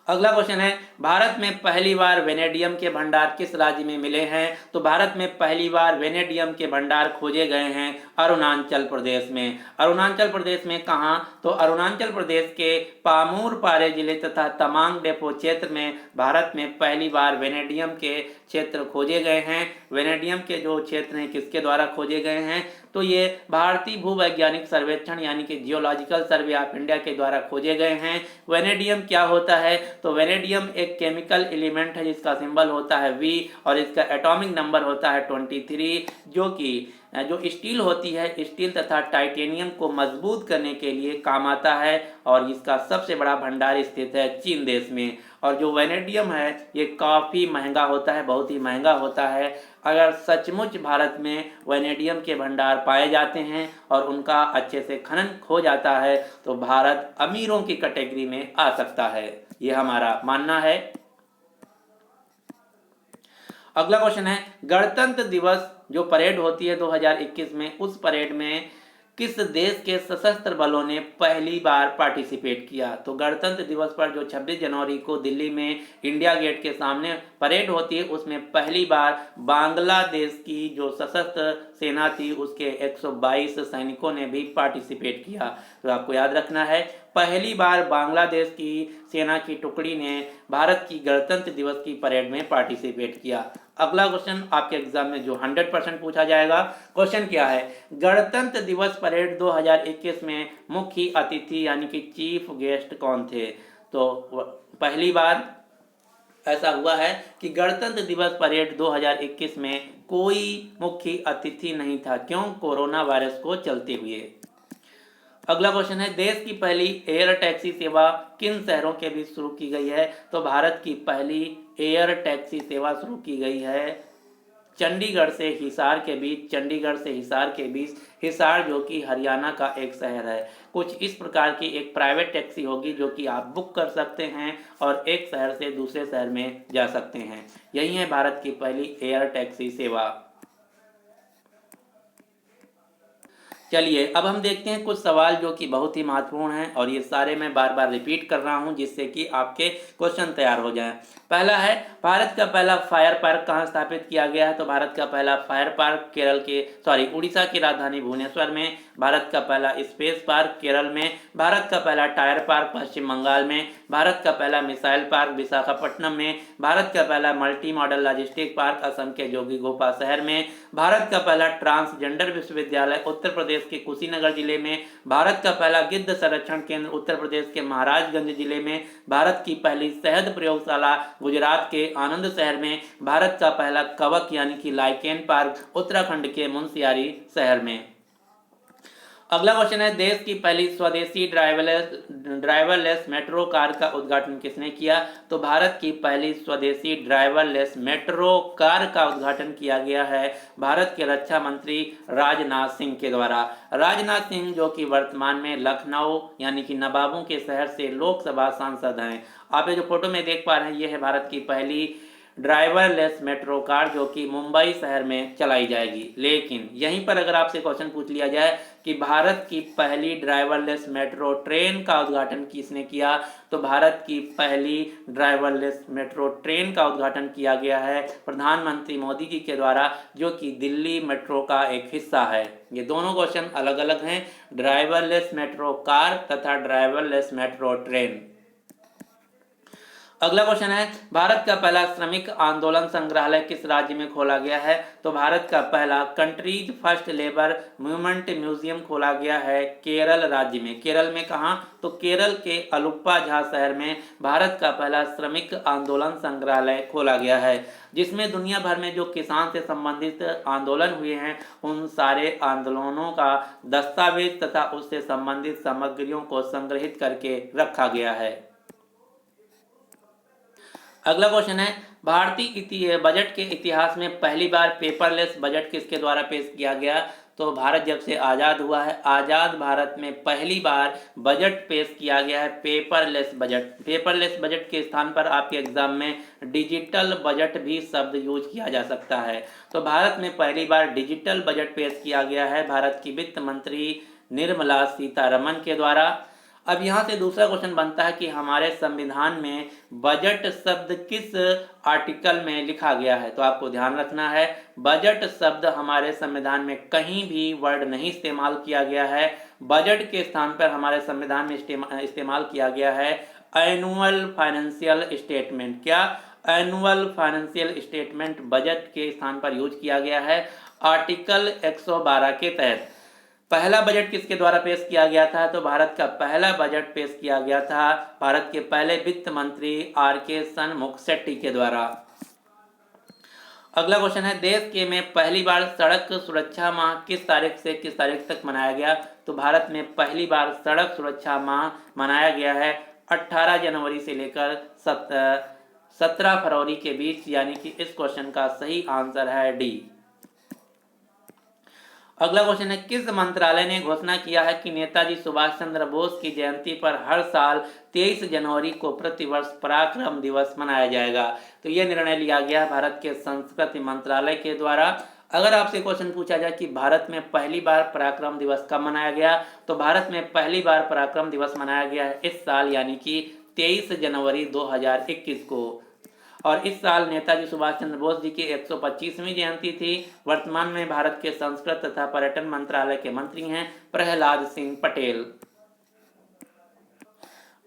अगला क्वेश्चन है, भारत में पहली बार वेनेडियम के भंडार किस राज्य में मिले हैं, तो भारत में पहली बार वेनेडियम के भंडार खोजे गए हैं अरुणाचल प्रदेश में। अरुणाचल प्रदेश में कहाँ, तो अरुणाचल प्रदेश के पामूर पारे जिले तथा तमांग डेपो क्षेत्र में भारत में पहली बार वेनेडियम के क्षेत्र खोजे गए हैं। वेनेडियम के जो क्षेत्र हैं किसके द्वारा खोजे गए हैं, तो ये भारतीय भूवैज्ञानिक सर्वेक्षण यानी कि जियोलॉजिकल सर्वे ऑफ इंडिया के द्वारा खोजे गए हैं। वेनेडियम क्या होता है, तो वेनेडियम एक केमिकल एलिमेंट है जिसका सिंबल होता है V और इसका एटॉमिक नंबर होता है 23, जो कि जो स्टील होती है, स्टील तथा टाइटेनियम को मजबूत करने के लिए काम आता है, और इसका सबसे बड़ा भंडार स्थित है चीन देश में। और जो वेनेडियम है ये काफ़ी महंगा होता है, बहुत ही महंगा होता है। अगर सचमुच भारत में वेनेडियम के भंडार पाए जाते हैं और उनका अच्छे से खनन हो जाता है तो भारत अमीरों की कैटेगरी में आ सकता है, ये हमारा मानना है। अगला क्वेश्चन है, गणतंत्र दिवस जो परेड होती है 2021 में, उस परेड में किस देश के सशस्त्र बलों ने पहली बार पार्टिसिपेट किया, तो गणतंत्र दिवस पर जो 26 जनवरी को दिल्ली में इंडिया गेट के सामने परेड होती है उसमें पहली बार बांग्लादेश की जो सशस्त्र सेना थी उसके 122 सैनिकों ने भी पार्टिसिपेट किया। तो आपको याद रखना है, पहली बार बांग्लादेश की सेना की टुकड़ी ने भारत की गणतंत्र दिवस की परेड में पार्टिसिपेट किया। अगला क्वेश्चन आपके एग्जाम में जो 100% पूछा जाएगा, क्वेश्चन क्या है, गणतंत्र दिवस परेड 2021 में मुख्य अतिथि यानी कि चीफ गेस्ट कौन थे, तो पहली बार ऐसा हुआ है कि गणतंत्र दिवस परेड 2021 में कोई मुख्य अतिथि नहीं था, क्यों, कोरोना वायरस को चलते हुए। अगला क्वेश्चन है, देश की पहली एयर टैक्सी सेवा किन शहरों के बीच शुरू की गई है, तो भारत की पहली एयर टैक्सी सेवा शुरू की गई है चंडीगढ़ से हिसार के बीच। चंडीगढ़ से हिसार के बीच, हिसार जो कि हरियाणा का एक शहर है। कुछ इस प्रकार की एक प्राइवेट टैक्सी होगी जो कि आप बुक कर सकते हैं और एक शहर से दूसरे शहर में जा सकते हैं। यही है भारत की पहली एयर टैक्सी सेवा। चलिए अब हम देखते हैं कुछ सवाल जो कि बहुत ही महत्वपूर्ण हैं, और ये सारे मैं बार बार रिपीट कर रहा हूं जिससे कि आपके क्वेश्चन तैयार हो जाएं। पहला है, भारत का पहला फायर पार्क कहाँ स्थापित किया गया है, तो भारत का पहला फायर पार्क उड़ीसा की राजधानी भुवनेश्वर में। भारत का पहला स्पेस पार्क केरल में। भारत का पहला टायर पार्क पश्चिम बंगाल में। भारत का पहला मिसाइल पार्क विशाखापट्टनम में। भारत का पहला multi modal logistic park Assam के जोगीघोपा शहर में। भारत का पहला ट्रांसजेंडर विश्वविद्यालय उत्तर प्रदेश के कुशीनगर जिले में। भारत का पहला गिद्ध संरक्षण केंद्र उत्तर प्रदेश के महाराजगंज जिले में। भारत की पहली शहद प्रयोगशाला गुजरात के आनंद शहर में। भारत का पहला कवक यानी कि लाइकेन पार्क उत्तराखंड के मुनस्यारी शहर में। अगला क्वेश्चन है, देश की पहली स्वदेशी ड्राइवरलेस मेट्रो कार का उद्घाटन किसने किया, तो भारत की पहली स्वदेशी ड्राइवरलेस मेट्रो कार का उद्घाटन किया गया है भारत के रक्षा मंत्री राजनाथ सिंह के द्वारा। राजनाथ सिंह जो कि वर्तमान में लखनऊ यानी कि नवाबों के शहर से लोकसभा सांसद हैं। आप ये जो फोटो में देख पा रहे हैं ये है भारत की पहली ड्राइवरलेस मेट्रो कार जो कि मुंबई शहर में चलाई जाएगी। लेकिन यहीं पर अगर आपसे क्वेश्चन पूछ लिया जाए कि भारत की पहली ड्राइवरलेस मेट्रो ट्रेन का उद्घाटन किसने किया, तो भारत की पहली ड्राइवरलेस मेट्रो ट्रेन का उद्घाटन किया गया है प्रधानमंत्री मोदी जी के द्वारा, जो कि दिल्ली मेट्रो का एक हिस्सा है। ये दोनों क्वेश्चन अलग अलग हैं, ड्राइवरलेस मेट्रो कार तथा ड्राइवरलेस मेट्रो ट्रेन। अगला क्वेश्चन है, भारत का पहला श्रमिक आंदोलन संग्रहालय किस राज्य में खोला गया है? तो भारत का पहला countries first labour movement museum खोला गया है केरल राज्य में। केरल में कहाँ? तो केरल के अलुप्पा झा शहर में भारत का पहला श्रमिक आंदोलन संग्रहालय खोला गया है, जिसमें दुनिया भर में जो किसान से संबंधित आंदोलन हुए हैं उन सारे आंदोलनों का दस्तावेज तथा उससे संबंधित सामग्रियों को संग्रहित करके रखा गया है। अगला क्वेश्चन है, भारतीय बजट के इतिहास में पहली बार पेपरलेस बजट किसके द्वारा पेश किया गया? तो भारत जब से आज़ाद हुआ है, आज़ाद भारत में पहली बार बजट पेश किया गया है पेपरलेस बजट। पेपरलेस बजट के स्थान पर आपके एग्जाम में डिजिटल बजट भी शब्द यूज किया जा सकता है। तो भारत में पहली बार डिजिटल बजट पेश किया गया है भारत की वित्त मंत्री निर्मला सीतारमण के द्वारा। अब यहाँ से दूसरा क्वेश्चन बनता है कि हमारे संविधान में बजट शब्द किस आर्टिकल में लिखा गया है? तो आपको ध्यान रखना है, बजट शब्द हमारे संविधान में कहीं भी वर्ड नहीं इस्तेमाल किया गया है। बजट के स्थान पर हमारे संविधान में इस्तेमाल किया गया है एनुअल फाइनेंशियल स्टेटमेंट। क्या? एनुअल फाइनेंशियल स्टेटमेंट बजट के स्थान पर यूज किया गया है आर्टिकल 112 के तहत। पहला बजट किसके द्वारा पेश किया गया था? तो भारत का पहला बजट पेश किया गया था भारत के पहले वित्त मंत्री आर.के. शनमुख शेट्टी के द्वारा। अगला क्वेश्चन है, देश के में पहली बार सड़क सुरक्षा माह किस तारीख से किस तारीख तक मनाया गया? तो भारत में पहली बार सड़क सुरक्षा माह मनाया गया है 18 जनवरी से लेकर 17 फरवरी के बीच, यानी कि इस क्वेश्चन का सही आंसर है डी। अगला क्वेश्चन है, किस मंत्रालय ने घोषणा किया है कि नेताजी सुभाष चंद्र बोस की जयंती पर हर साल 23 जनवरी को प्रतिवर्ष पराक्रम दिवस मनाया जाएगा? तो यह निर्णय लिया गया भारत के संस्कृति मंत्रालय के द्वारा। अगर आपसे क्वेश्चन पूछा जाए कि भारत में पहली बार पराक्रम दिवस कब मनाया गया, तो भारत में पहली बार पराक्रम दिवस मनाया गया है इस साल, यानी कि 23 जनवरी 2021 को। और इस साल नेताजी सुभाष चंद्र बोस जी की 125वीं जयंती थी। वर्तमान में भारत के संस्कृति तथा पर्यटन मंत्रालय के मंत्री हैं प्रहलाद सिंह पटेल।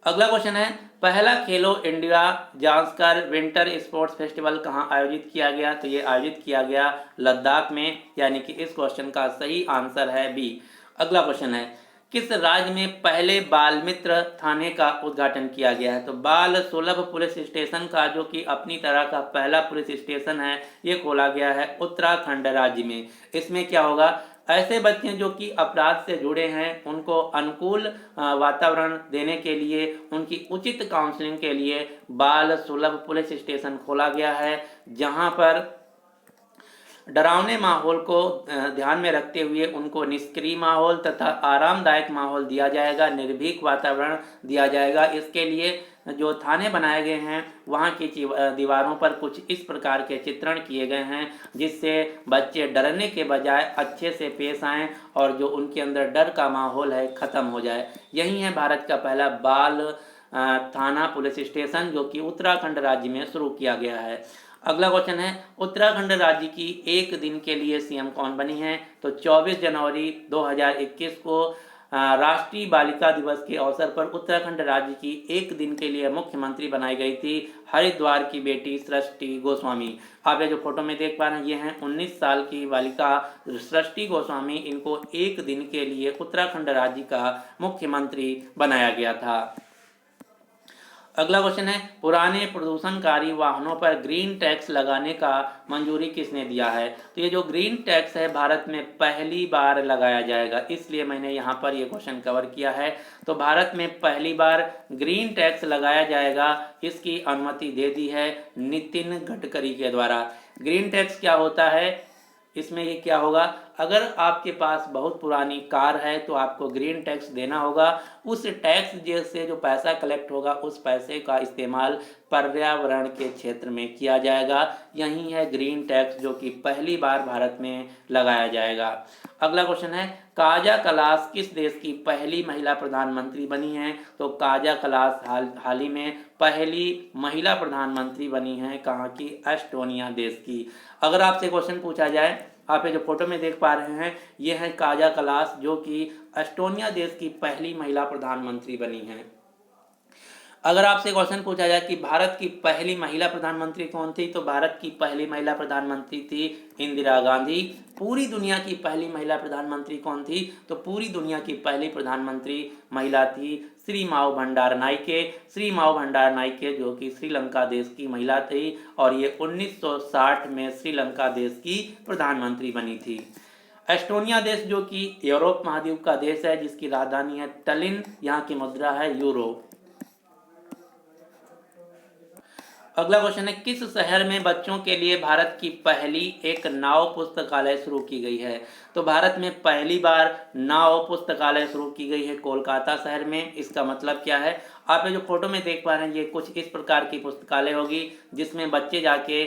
अगला क्वेश्चन है, पहला खेलो India Zanskar winter sports festival कहां आयोजित किया गया? तो ये आयोजित किया गया लद्दाख में, यानी कि इस क्वेश्चन का सही आंसर है बी। अगला क्वेश्चन है, किस राज्य में पहले बाल मित्र थाने का उद्घाटन किया गया है? तो बाल सुलभ पुलिस स्टेशन का, जो कि अपनी तरह का पहला पुलिस स्टेशन है, ये खोला गया है उत्तराखंड राज्य में। इसमें क्या होगा, ऐसे बच्चे जो कि अपराध से जुड़े हैं उनको अनुकूल वातावरण देने के लिए, उनकी उचित काउंसलिंग के लिए बाल सुलभ पुलिस स्टेशन खोला गया है, जहां पर डरावने माहौल को ध्यान में रखते हुए उनको निष्क्रिय माहौल तथा आरामदायक माहौल दिया जाएगा, निर्भीक वातावरण दिया जाएगा। इसके लिए जो थाने बनाए गए हैं वहाँ की दीवारों पर कुछ इस प्रकार के चित्रण किए गए हैं, जिससे बच्चे डरने के बजाय अच्छे से पेश आएँ और जो उनके अंदर डर का माहौल है ख़त्म हो जाए। यही है भारत का पहला बाल थाना पुलिस स्टेशन, जो कि उत्तराखंड राज्य में शुरू किया गया है। अगला क्वेश्चन है, उत्तराखंड राज्य की एक दिन के लिए सीएम कौन बनी है? तो 24 जनवरी 2021 को राष्ट्रीय बालिका दिवस के अवसर पर उत्तराखंड राज्य की एक दिन के लिए मुख्यमंत्री बनाई गई थी हरिद्वार की बेटी सृष्टि गोस्वामी। आप ये जो फोटो में देख पा रहे हैं ये हैं 19 साल की बालिका सृष्टि गोस्वामी। इनको एक दिन के लिए उत्तराखंड राज्य का मुख्यमंत्री बनाया गया था। अगला क्वेश्चन है, पुराने प्रदूषणकारी वाहनों पर ग्रीन टैक्स लगाने का मंजूरी किसने दिया है? तो ये जो ग्रीन टैक्स है भारत में पहली बार लगाया जाएगा, इसलिए मैंने यहाँ पर ये क्वेश्चन कवर किया है। तो भारत में पहली बार ग्रीन टैक्स लगाया जाएगा, इसकी अनुमति दे दी है नितिन गडकरी के द्वारा। ग्रीन टैक्स क्या होता है? इसमें ये क्या होगा, अगर आपके पास बहुत पुरानी कार है तो आपको ग्रीन टैक्स देना होगा। उस टैक्स से जो पैसा कलेक्ट होगा उस पैसे का इस्तेमाल पर्यावरण के क्षेत्र में किया जाएगा। यही है ग्रीन टैक्स, जो कि पहली बार भारत में लगाया जाएगा। अगला क्वेश्चन है, काजा कलास किस देश की पहली महिला प्रधानमंत्री बनी है? तो काजा कलास हाल ही में पहली महिला प्रधानमंत्री बनी है कहाँ की? एस्टोनिया देश की। अगर आपसे क्वेश्चन पूछा जाए, आप ये जो फोटो में देख पा रहे हैं ये है काजा कलास, जो कि एस्टोनिया देश की पहली महिला प्रधानमंत्री बनी है। अगर आपसे क्वेश्चन पूछा जाए कि भारत की पहली महिला प्रधानमंत्री कौन थी, तो भारत की पहली महिला प्रधानमंत्री थी इंदिरा गांधी। पूरी दुनिया की पहली महिला प्रधानमंत्री कौन थी, तो पूरी दुनिया की पहली प्रधानमंत्री महिला थी श्री माव भंडार नाइके। श्री माव भंडार नाइके जो कि श्रीलंका देश की महिला थी और ये 1960 में श्रीलंका देश की प्रधानमंत्री बनी थी। एस्टोनिया देश जो कि यूरोप महाद्वीप का देश है, जिसकी राजधानी है टलिन, यहाँ की मुद्रा है यूरो। अगला क्वेश्चन है, किस शहर में बच्चों के लिए भारत की पहली एक नाव पुस्तकालय शुरू की गई है। तो भारत में पहली बार नाव पुस्तकालय शुरू की गई है कोलकाता शहर में। इसका मतलब क्या है, आप ये जो फोटो में देख पा रहे हैं ये कुछ इस प्रकार की पुस्तकालय होगी जिसमें बच्चे जाके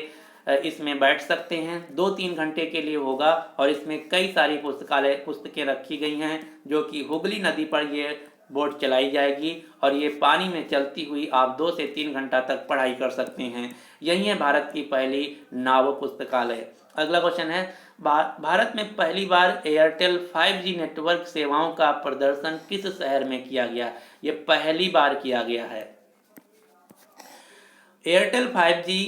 इसमें बैठ सकते हैं। 2-3 घंटे के लिए होगा और इसमें कई सारी पुस्तकें रखी गई हैं जो कि हुगली नदी पर ये बोट चलाई जाएगी और ये पानी में चलती हुई आप 2 से 3 घंटा तक पढ़ाई कर सकते हैं। यही है भारत की पहली नाव पुस्तकालय। अगला क्वेश्चन है, भारत में पहली बार एयरटेल 5G नेटवर्क सेवाओं का प्रदर्शन किस शहर में किया गया। ये पहली बार किया गया है। Airtel 5G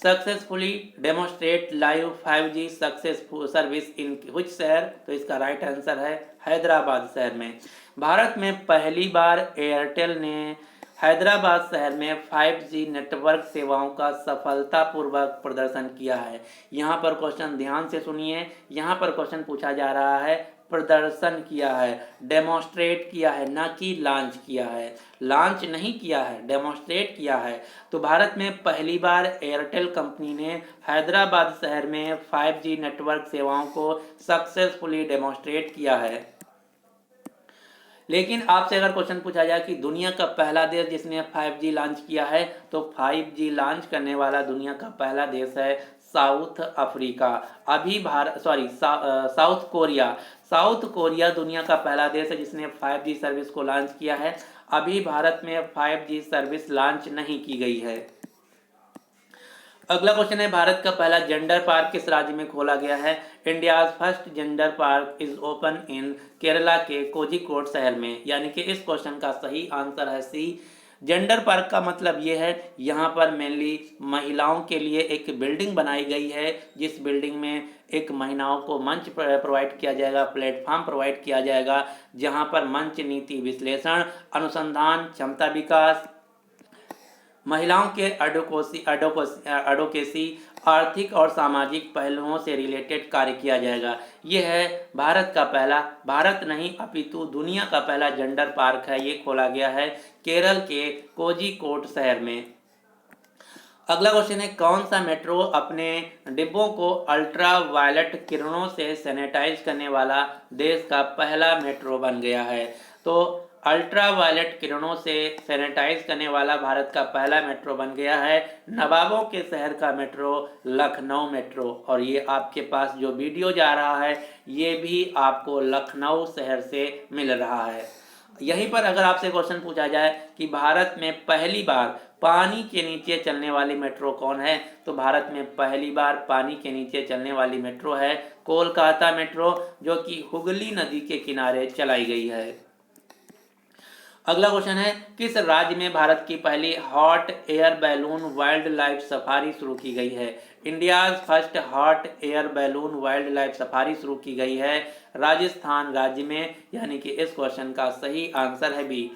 successfully demonstrate live 5G successful service in which शहर। तो इसका राइट आंसर है हैदराबाद शहर में। भारत में पहली बार एयरटेल ने हैदराबाद शहर में 5G नेटवर्क सेवाओं का सफलतापूर्वक प्रदर्शन किया है। यहाँ पर क्वेश्चन ध्यान से सुनिए, यहाँ पर क्वेश्चन पूछा जा रहा है प्रदर्शन किया है, डेमोस्ट्रेट किया है, ना कि लॉन्च किया है। लॉन्च नहीं किया है, डेमोस्ट्रेट किया है। तो भारत में पहली बार एयरटेल कंपनी ने हैदराबाद शहर में 5G नेटवर्क सेवाओं को सक्सेसफुली डेमोस्ट्रेट किया है। लेकिन आपसे अगर क्वेश्चन पूछा जाए कि दुनिया का पहला देश जिसने 5G लॉन्च किया है, तो 5G लॉन्च करने वाला दुनिया का पहला देश है साउथ अफ्रीका। अभी साउथ कोरिया। साउथ कोरिया दुनिया का पहला देश है जिसने 5G सर्विस को लॉन्च किया है। अभी भारत में 5G सर्विस लॉन्च नहीं की गई है। अगला क्वेश्चन है, भारत का पहला जेंडर पार्क किस राज्य में खोला गया है। India's first gender park is open in Kerala के कोझिकोड शहर में। यानी कि इस क्वेश्चन का सही आंसर है सी। जेंडर पार्क का मतलब ये है, यहाँ पर मेनली महिलाओं के लिए एक बिल्डिंग बनाई गई है, जिस बिल्डिंग में एक महिलाओं को मंच प्रोवाइड किया जाएगा, प्लेटफॉर्म प्रोवाइड किया जाएगा, जहाँ पर मंच नीति विश्लेषण, अनुसंधान, क्षमता विकास, महिलाओं के एडोकेसी, आर्थिक और सामाजिक पहलुओं से रिलेटेड कार्य किया जाएगा। यह है भारत का पहला, भारत नहीं अपितु दुनिया का पहला जेंडर पार्क है। ये खोला गया है केरल के कोझिकोड शहर में। अगला क्वेश्चन है, कौन सा मेट्रो अपने डिब्बों को अल्ट्रा वायलेट किरणों से सैनिटाइज करने वाला देश का पहला मेट्रो बन गया है। तो अल्ट्रा वायलेट किरणों से सैनिटाइज करने वाला भारत का पहला मेट्रो बन गया है नवाबों के शहर का मेट्रो, लखनऊ मेट्रो। और ये आपके पास जो वीडियो जा रहा है ये भी आपको लखनऊ शहर से मिल रहा है। यहीं पर अगर आपसे क्वेश्चन पूछा जाए कि भारत में पहली बार पानी के नीचे चलने वाली मेट्रो कौन है, तो भारत में पहली बार पानी के नीचे चलने वाली मेट्रो है कोलकाता मेट्रो, जो कि हुगली नदी के किनारे चलाई गई है। अगला क्वेश्चन है, किस राज्य में भारत की पहली hot air balloon wild life safari शुरू की गई है। India's first hot air balloon wild life safari शुरू की गई है राजस्थान राज्य में। यानी कि इस क्वेश्चन का सही आंसर है बी।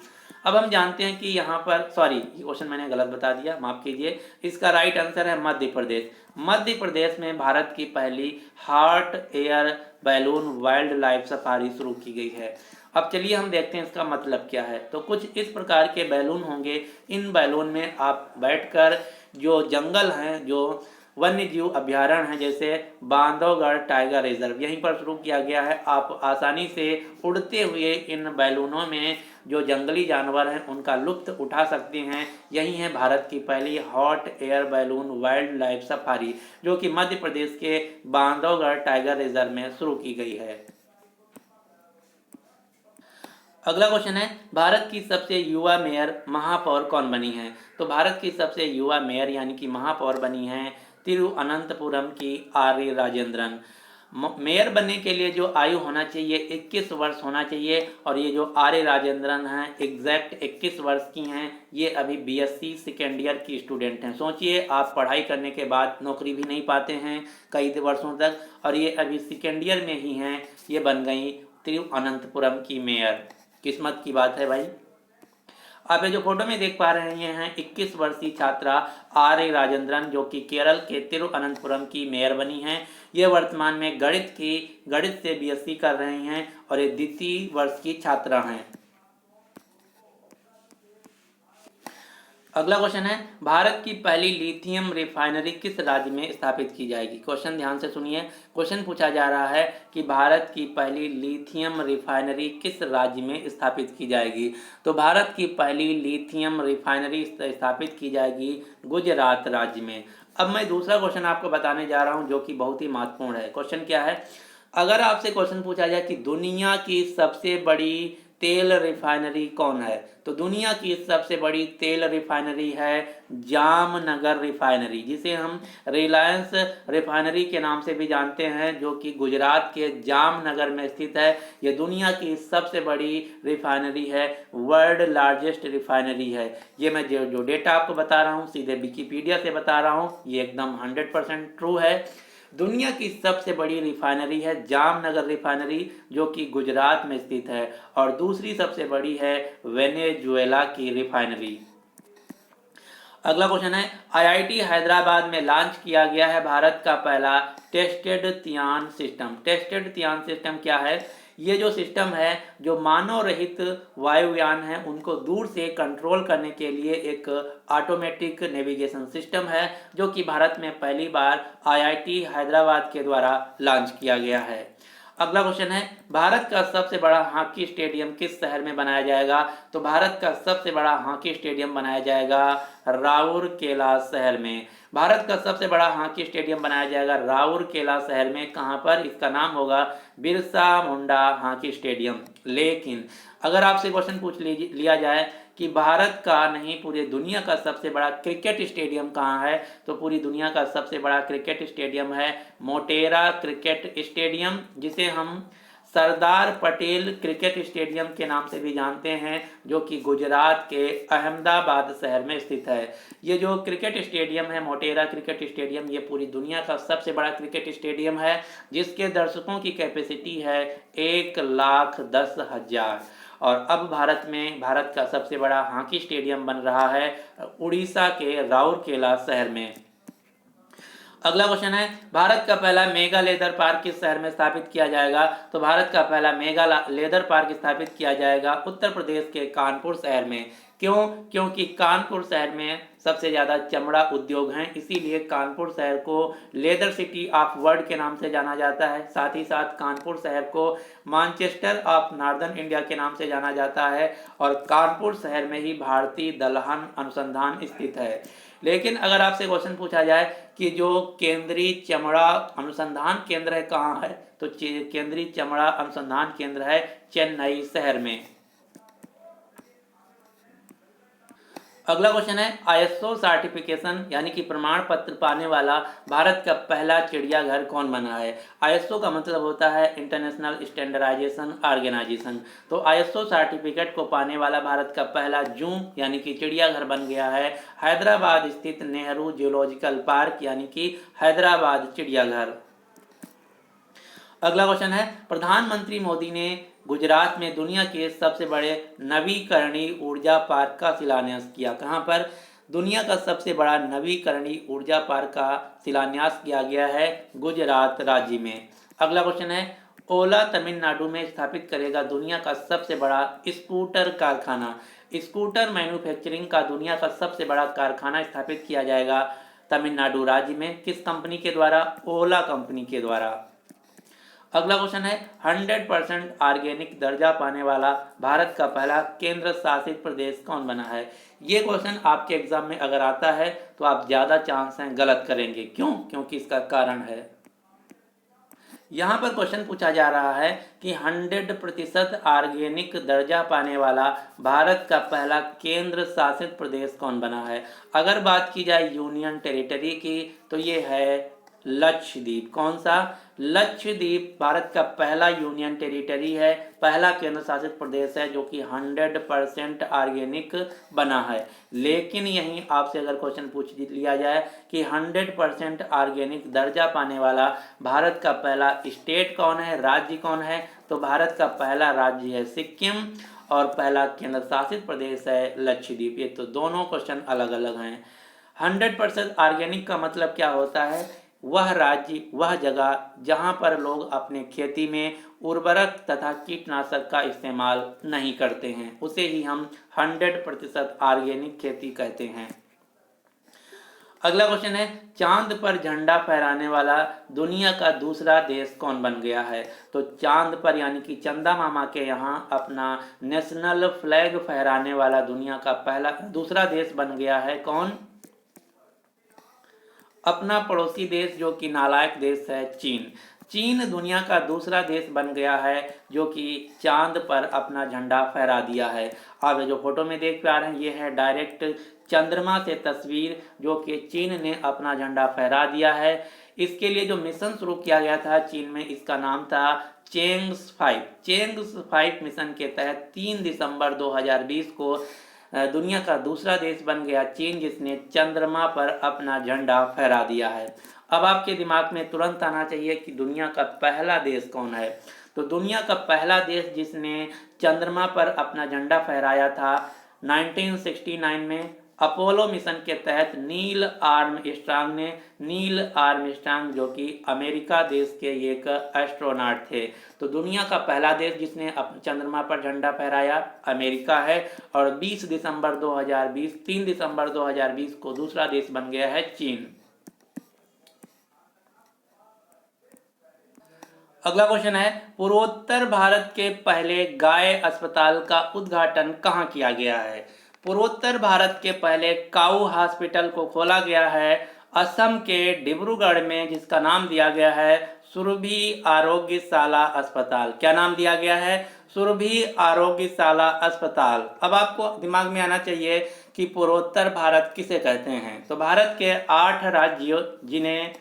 अब हम जानते हैं कि यहाँ पर ये क्वेश्चन मैंने गलत बता दिया, माफ कीजिए। इसका राइट आंसर है मध्य प्रदेश। मध्य प्रदेश में भारत की पहली hot air balloon wild life safari शुरू की गई है। अब चलिए हम देखते हैं इसका मतलब क्या है। तो कुछ इस प्रकार के बैलून होंगे, इन बैलून में आप बैठकर जो जंगल हैं, जो वन्य जीव अभ्यारण्य हैं, जैसे बांधवगढ़ टाइगर रिजर्व, यहीं पर शुरू किया गया है। आप आसानी से उड़ते हुए इन बैलूनों में जो जंगली जानवर हैं उनका लुत्फ उठा सकते हैं। यही है भारत की पहली hot air balloon wild life safari, जो कि मध्य प्रदेश के बांधवगढ़ टाइगर रिजर्व में शुरू की गई है। अगला क्वेश्चन है, भारत की सबसे युवा मेयर महापौर कौन बनी है। तो भारत की सबसे युवा मेयर यानी कि महापौर बनी है तिरुअनंतपुरम की आर राजेंद्रन। मेयर बनने के लिए जो आयु होना चाहिए 21 वर्ष होना चाहिए, और ये जो आर्य राजेंद्रन हैं एग्जैक्ट 21 वर्ष की हैं। ये अभी बीएससी सेकेंड ईयर की स्टूडेंट हैं। सोचिए, आप पढ़ाई करने के बाद नौकरी भी नहीं पाते हैं कई वर्षों तक, और ये अभी सेकेंड ईयर में ही हैं, ये बन गई तिरुवनंतपुरम की मेयर। किस्मत की बात है भाई। आप ये जो फोटो में देख पा रहे हैं 21 वर्षीय छात्रा आर ए राजेंद्रन, जो कि केरल के तिरुवनंतपुरम की मेयर बनी हैं। ये वर्तमान में गणित से बीएससी कर रही हैं और ये द्वितीय वर्ष की छात्रा हैं। अगला क्वेश्चन है, भारत की पहली लिथियम रिफाइनरी किस राज्य में स्थापित की जाएगी। क्वेश्चन ध्यान से सुनिए। क्वेश्चन पूछा जा रहा है कि भारत की पहली लिथियम रिफाइनरी किस राज्य में स्थापित की जाएगी। तो भारत की पहली लिथियम रिफाइनरी स्थापित की जाएगी गुजरात राज्य में। अब मैं दूसरा क्वेश्चन आपको बताने जा रहा हूं, जो कि बहुत ही महत्वपूर्ण है। क्वेश्चन क्या है, अगर आपसे क्वेश्चन पूछा जाए कि दुनिया की सबसे बड़ी तेल रिफाइनरी कौन है, तो दुनिया की सबसे बड़ी तेल रिफाइनरी है जामनगर रिफाइनरी, जिसे हम रिलायंस रिफाइनरी के नाम से भी जानते हैं, जो कि गुजरात के जामनगर में स्थित है। यह दुनिया की सबसे बड़ी रिफाइनरी है, वर्ल्ड लार्जेस्ट रिफाइनरी है। ये मैं जो डेटा आपको बता रहा हूँ सीधे विकिपीडिया से बता रहा हूँ, ये एकदम 100% ट्रू है। दुनिया की सबसे बड़ी रिफाइनरी है जामनगर रिफाइनरी, जो कि गुजरात में स्थित है, और दूसरी सबसे बड़ी है वेनेजुएला की रिफाइनरी। अगला क्वेश्चन है, आईआईटी हैदराबाद में लॉन्च किया गया है भारत का पहला tested Tian system. Tested Tian system क्या है? ये जो सिस्टम है, जो मानव रहित वायुयान है उनको दूर से कंट्रोल करने के लिए एक ऑटोमेटिक नेविगेशन सिस्टम है, जो कि भारत में पहली बार आईआईटी हैदराबाद के द्वारा लॉन्च किया गया है। अगला क्वेश्चन है, भारत का सबसे बड़ा हॉकी स्टेडियम किस शहर में बनाया जाएगा। तो भारत का सबसे बड़ा हॉकी स्टेडियम बनाया जाएगा राउरकेला शहर में। भारत का सबसे बड़ा हॉकी स्टेडियम बनाया जाएगा राउरकेला शहर में। कहां पर? इसका नाम होगा बिरसा मुंडा हॉकी स्टेडियम। लेकिन अगर आपसे क्वेश्चन पूछ लिया जाए कि भारत का नहीं पूरी दुनिया का सबसे बड़ा क्रिकेट स्टेडियम कहाँ है, तो पूरी दुनिया का सबसे बड़ा क्रिकेट स्टेडियम है मोटेरा क्रिकेट स्टेडियम, जिसे हम सरदार पटेल क्रिकेट स्टेडियम के नाम से भी जानते हैं, जो कि गुजरात के अहमदाबाद शहर में स्थित है। ये जो क्रिकेट स्टेडियम है मोटेरा क्रिकेट स्टेडियम, ये पूरी दुनिया का सबसे बड़ा क्रिकेट स्टेडियम है, जिसके दर्शकों की कैपेसिटी है 1,10,000। और अब भारत का सबसे बड़ा हॉकी स्टेडियम बन रहा है उड़ीसा के राउरकेला शहर में। अगला क्वेश्चन है, भारत का पहला मेगा लेदर पार्क किस शहर में स्थापित किया जाएगा। तो भारत का पहला मेगा लेदर पार्क स्थापित किया जाएगा उत्तर प्रदेश के कानपुर शहर में। क्यों? क्योंकि कानपुर शहर में सबसे ज़्यादा चमड़ा उद्योग हैं, इसीलिए कानपुर शहर को लेदर सिटी ऑफ वर्ल्ड के नाम से जाना जाता है। साथ ही साथ कानपुर शहर को मानचेस्टर ऑफ नॉर्दर्न इंडिया के नाम से जाना जाता है, और कानपुर शहर में ही भारतीय दलहन अनुसंधान स्थित है। लेकिन अगर आपसे क्वेश्चन पूछा जाए कि जो केंद्रीय चमड़ा अनुसंधान केंद्र है कहाँ है, तो केंद्रीय चमड़ा अनुसंधान केंद्र है चेन्नई शहर में। अगला क्वेश्चन है, आईएसओ सर्टिफिकेशन यानी कि प्रमाण पत्र पाने वाला भारत का पहला चिड़ियाघर कौन बना है। आईएसओ का मतलब होता है इंटरनेशनल स्टैंडर्डाइजेशन ऑर्गेनाइजेशन। तो आईएसओ सर्टिफिकेट को पाने वाला भारत का पहला जू यानी कि चिड़ियाघर बन गया है हैदराबाद स्थित नेहरू जूलॉजिकल पार्क यानी कि हैदराबाद चिड़ियाघर। अगला क्वेश्चन है, प्रधानमंत्री मोदी ने गुजरात में दुनिया के सबसे बड़े नवीकरणीय ऊर्जा पार्क का शिलान्यास किया। कहां पर? दुनिया का सबसे बड़ा नवीकरणीय ऊर्जा पार्क का शिलान्यास किया गया है गुजरात राज्य में। अगला क्वेश्चन है, ओला तमिलनाडु में स्थापित करेगा दुनिया का सबसे बड़ा स्कूटर कारखाना। स्कूटर मैन्युफैक्चरिंग का दुनिया का सबसे बड़ा कारखाना स्थापित किया जाएगा तमिलनाडु राज्य में। किस कंपनी के द्वारा? ओला कंपनी के द्वारा। अगला क्वेश्चन है, 100% ऑर्गेनिक दर्जा पाने वाला भारत का पहला केंद्र शासित प्रदेश कौन बना है। ये क्वेश्चन आपके एग्जाम में अगर आता है तो आप ज़्यादा चांस हैं गलत करेंगे। क्यों? क्योंकि इसका कारण है, यहाँ पर क्वेश्चन पूछा जा रहा है कि 100% ऑर्गेनिक दर्जा पाने वाला भारत का पहला केंद्र शासित प्रदेश कौन बना है। अगर बात की जाए यूनियन टेरिटरी की, तो ये है लक्षद्वीप। कौन सा? लक्षद्वीप भारत का पहला यूनियन टेरिटरी है, पहला केंद्र शासित प्रदेश है जो कि 100% ऑर्गेनिक बना है। लेकिन यहीं आपसे अगर क्वेश्चन पूछ लिया जाए कि 100% ऑर्गेनिक दर्जा पाने वाला भारत का पहला स्टेट कौन है, राज्य कौन है, तो भारत का पहला राज्य है सिक्किम और पहला केंद्र शासित प्रदेश है लक्षद्वीप। ये तो दोनों क्वेश्चन अलग अलग हैं। 100% ऑर्गेनिक का मतलब क्या होता है? वह राज्य, वह जगह जहां पर लोग अपने खेती में उर्वरक तथा कीटनाशक का इस्तेमाल नहीं करते हैं, उसे ही हम 100% ऑर्गेनिक खेती कहते हैं। अगला क्वेश्चन है, चांद पर झंडा फहराने वाला दुनिया का दूसरा देश कौन बन गया है? तो चांद पर यानी कि चंदा मामा के यहाँ अपना नेशनल फ्लैग फहराने वाला दुनिया का दूसरा देश बन गया है कौन? अपना पड़ोसी देश जो कि नालायक देश है, चीन। चीन दुनिया का दूसरा देश बन गया है जो कि चांद पर अपना झंडा फहरा दिया है। आप जो फोटो में देख पा रहे हैं ये है डायरेक्ट चंद्रमा से तस्वीर जो कि चीन ने अपना झंडा फहरा दिया है। इसके लिए जो मिशन शुरू किया गया था चीन में, इसका नाम था चेंग्स 5। चेंग्स 5 मिशन के तहत 3 दिसंबर 2020 को दुनिया का दूसरा देश बन गया चीन, जिसने चंद्रमा पर अपना झंडा फहरा दिया है। अब आपके दिमाग में तुरंत आना चाहिए कि दुनिया का पहला देश कौन है। तो दुनिया का पहला देश जिसने चंद्रमा पर अपना झंडा फहराया था 1969 में अपोलो मिशन के तहत नील आर्मस्ट्रांग ने। नील आर्मस्ट्रांग जो कि अमेरिका देश के एक एस्ट्रोनॉट थे। तो दुनिया का पहला देश जिसने चंद्रमा पर झंडा फहराया अमेरिका है और 20 दिसंबर 2020 3 दिसंबर 2020 को दूसरा देश बन गया है चीन। अगला क्वेश्चन है, पूर्वोत्तर भारत के पहले गाय अस्पताल का उद्घाटन कहाँ किया गया है? पूर्वोत्तर भारत के पहले काऊ हॉस्पिटल को खोला गया है असम के डिब्रूगढ़ में, जिसका नाम दिया गया है सुरभि आरोग्यशाला अस्पताल। क्या नाम दिया गया है? सुरभि आरोग्यशाला अस्पताल। अब आपको दिमाग में आना चाहिए कि पूर्वोत्तर भारत किसे कहते हैं। तो भारत के 8 राज्यों जिन्हें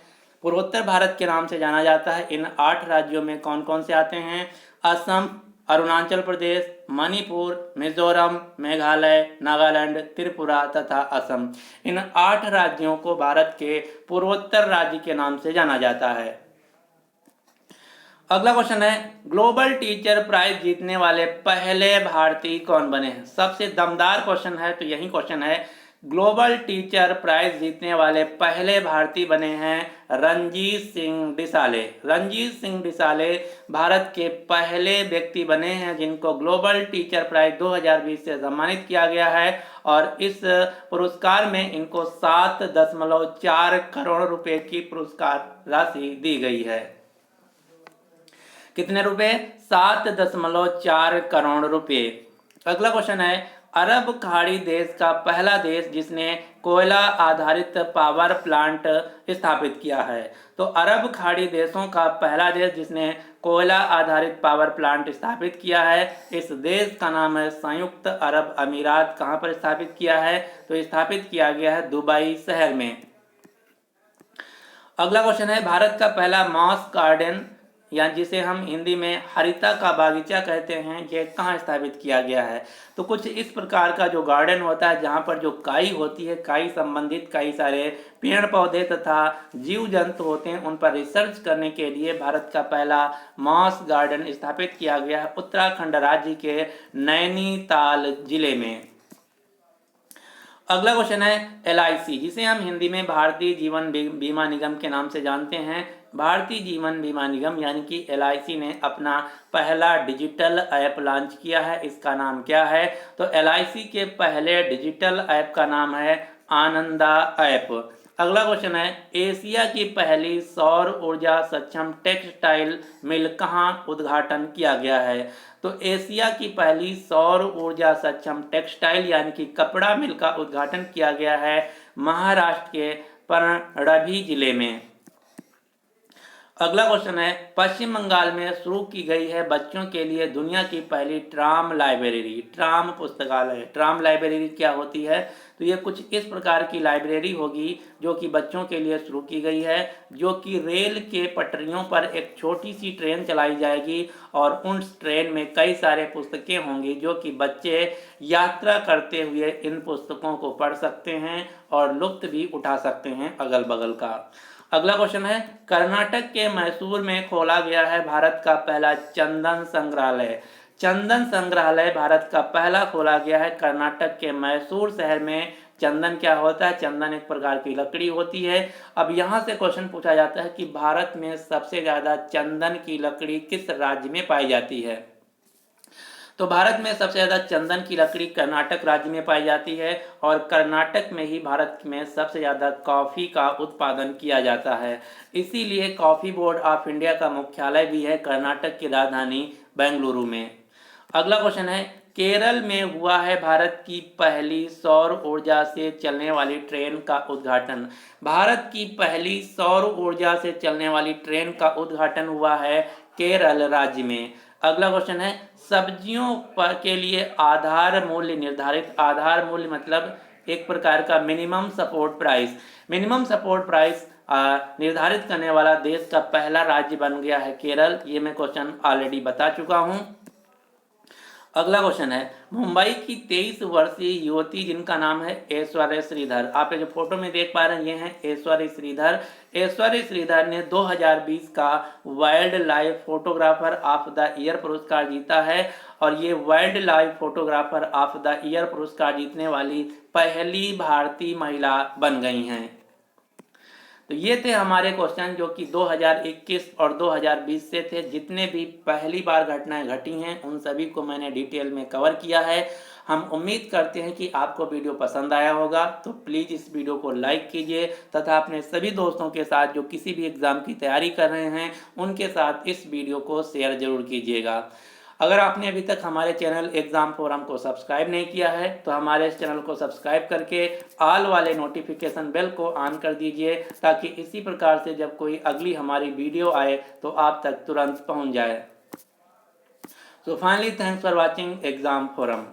पूर्वोत्तर भारत के नाम से जाना जाता है, इन 8 राज्यों में कौन कौन से आते हैं? असम, अरुणाचल प्रदेश, मणिपुर, मिजोरम, मेघालय, नागालैंड, त्रिपुरा तथा असम। इन 8 राज्यों को भारत के पूर्वोत्तर राज्य के नाम से जाना जाता है। अगला क्वेश्चन है, ग्लोबल टीचर प्राइज जीतने वाले पहले भारतीय कौन बने हैं? सबसे दमदार क्वेश्चन है, तो यही क्वेश्चन है। ग्लोबल टीचर प्राइज जीतने वाले पहले भारतीय बने हैं रणजीत सिंह डिसाले। रणजीत सिंह डिसाले भारत के पहले व्यक्ति बने हैं जिनको ग्लोबल टीचर प्राइज 2020 से सम्मानित किया गया है और इस पुरस्कार में इनको 7.4 करोड़ रुपए की पुरस्कार राशि दी गई है। कितने रुपए? 7.4 करोड़ रुपए। अगला क्वेश्चन है, अरब खाड़ी देश का पहला देश जिसने कोयला आधारित पावर प्लांट स्थापित किया है। तो अरब खाड़ी देशों का पहला देश जिसने कोयला आधारित पावर प्लांट स्थापित किया है, इस देश का नाम है संयुक्त अरब अमीरात। कहाँ पर स्थापित किया है? तो स्थापित किया गया है दुबई शहर में। अगला क्वेश्चन है, भारत का पहला मॉस गार्डन या जिसे हम हिंदी में हरिता का बागीचा कहते हैं, ये कहाँ स्थापित किया गया है? तो कुछ इस प्रकार का जो गार्डन होता है जहाँ पर जो काई होती है, काई संबंधित कई सारे पेड़ पौधे तथा जीव जंतु होते हैं, उन पर रिसर्च करने के लिए भारत का पहला मॉस गार्डन स्थापित किया गया है उत्तराखंड राज्य के नैनीताल जिले में। अगला क्वेश्चन है, LIC जिसे हम हिंदी में भारतीय जीवन बीमा निगम के नाम से जानते हैं। भारतीय जीवन बीमा निगम यानी कि LIC ने अपना पहला डिजिटल ऐप लॉन्च किया है। इसका नाम क्या है? तो LIC के पहले डिजिटल ऐप का नाम है आनंदा ऐप। अगला क्वेश्चन है, एशिया की पहली सौर ऊर्जा सक्षम टेक्सटाइल मिल कहाँ उद्घाटन किया गया है? तो एशिया की पहली सौर ऊर्जा सक्षम टेक्सटाइल यानी कि कपड़ा मिल का उद्घाटन किया गया है महाराष्ट्र के पणजी जिले में। अगला क्वेश्चन है, पश्चिम बंगाल में शुरू की गई है बच्चों के लिए दुनिया की पहली ट्राम लाइब्रेरी। ट्राम पुस्तकालय, ट्राम लाइब्रेरी क्या होती है? तो ये कुछ इस प्रकार की लाइब्रेरी होगी जो कि बच्चों के लिए शुरू की गई है, जो कि रेल के पटरियों पर एक छोटी सी ट्रेन चलाई जाएगी और उस ट्रेन में कई सारे पुस्तकें होंगी जो कि बच्चे यात्रा करते हुए इन पुस्तकों को पढ़ सकते हैं और लुत्फ भी उठा सकते हैं अगल बगल का। अगला क्वेश्चन है, कर्नाटक के मैसूर में खोला गया है भारत का पहला चंदन संग्रहालय। चंदन संग्रहालय भारत का पहला खोला गया है कर्नाटक के मैसूर शहर में। चंदन क्या होता है? चंदन एक प्रकार की लकड़ी होती है। अब यहाँ से क्वेश्चन पूछा जाता है कि भारत में सबसे ज़्यादा चंदन की लकड़ी किस राज्य में पाई जाती है? तो भारत में सबसे ज़्यादा चंदन की लकड़ी कर्नाटक राज्य में पाई जाती है और कर्नाटक में ही भारत में सबसे ज़्यादा कॉफ़ी का उत्पादन किया जाता है। इसीलिए कॉफ़ी बोर्ड ऑफ इंडिया का मुख्यालय भी है कर्नाटक की राजधानी बेंगलुरु में। अगला क्वेश्चन है, केरल में हुआ है भारत की पहली सौर ऊर्जा से चलने वाली ट्रेन का उद्घाटन। भारत की पहली सौर ऊर्जा से चलने वाली ट्रेन का उद्घाटन हुआ है केरल राज्य में। अगला क्वेश्चन है, सब्जियों पर के लिए आधार मूल्य निर्धारित। आधार मूल्य मतलब एक प्रकार का minimum support price. Minimum support price निर्धारित करने वाला देश का पहला राज्य बन गया है केरल। ये मैं क्वेश्चन ऑलरेडी बता चुका हूँ। अगला क्वेश्चन है, मुंबई की 23 वर्षीय युवती जिनका नाम है ऐश्वर्या श्रीधर। आप जो फोटो में देख पा रहे हैं ये हैं ऐश्वर्या श्रीधर। ऐश्वर्या श्रीधर ने 2020 का wild life photographer of the year पुरस्कार जीता है और ये wild life photographer of the year पुरस्कार जीतने वाली पहली भारतीय महिला बन गई हैं। तो ये थे हमारे क्वेश्चन जो कि 2021 और 2020 से थे। जितने भी पहली बार घटनाएं घटी हैं उन सभी को मैंने डिटेल में कवर किया है। हम उम्मीद करते हैं कि आपको वीडियो पसंद आया होगा, तो प्लीज़ इस वीडियो को लाइक कीजिए तथा अपने सभी दोस्तों के साथ जो किसी भी एग्ज़ाम की तैयारी कर रहे हैं उनके साथ इस वीडियो को शेयर ज़रूर कीजिएगा। अगर आपने अभी तक हमारे चैनल एग्जाम फोरम को सब्सक्राइब नहीं किया है तो हमारे इस चैनल को सब्सक्राइब करके ऑल वाले नोटिफिकेशन बेल को ऑन कर दीजिए ताकि इसी प्रकार से जब कोई अगली हमारी वीडियो आए तो आप तक तुरंत पहुंच जाए। So finally thanks for watching exam forum.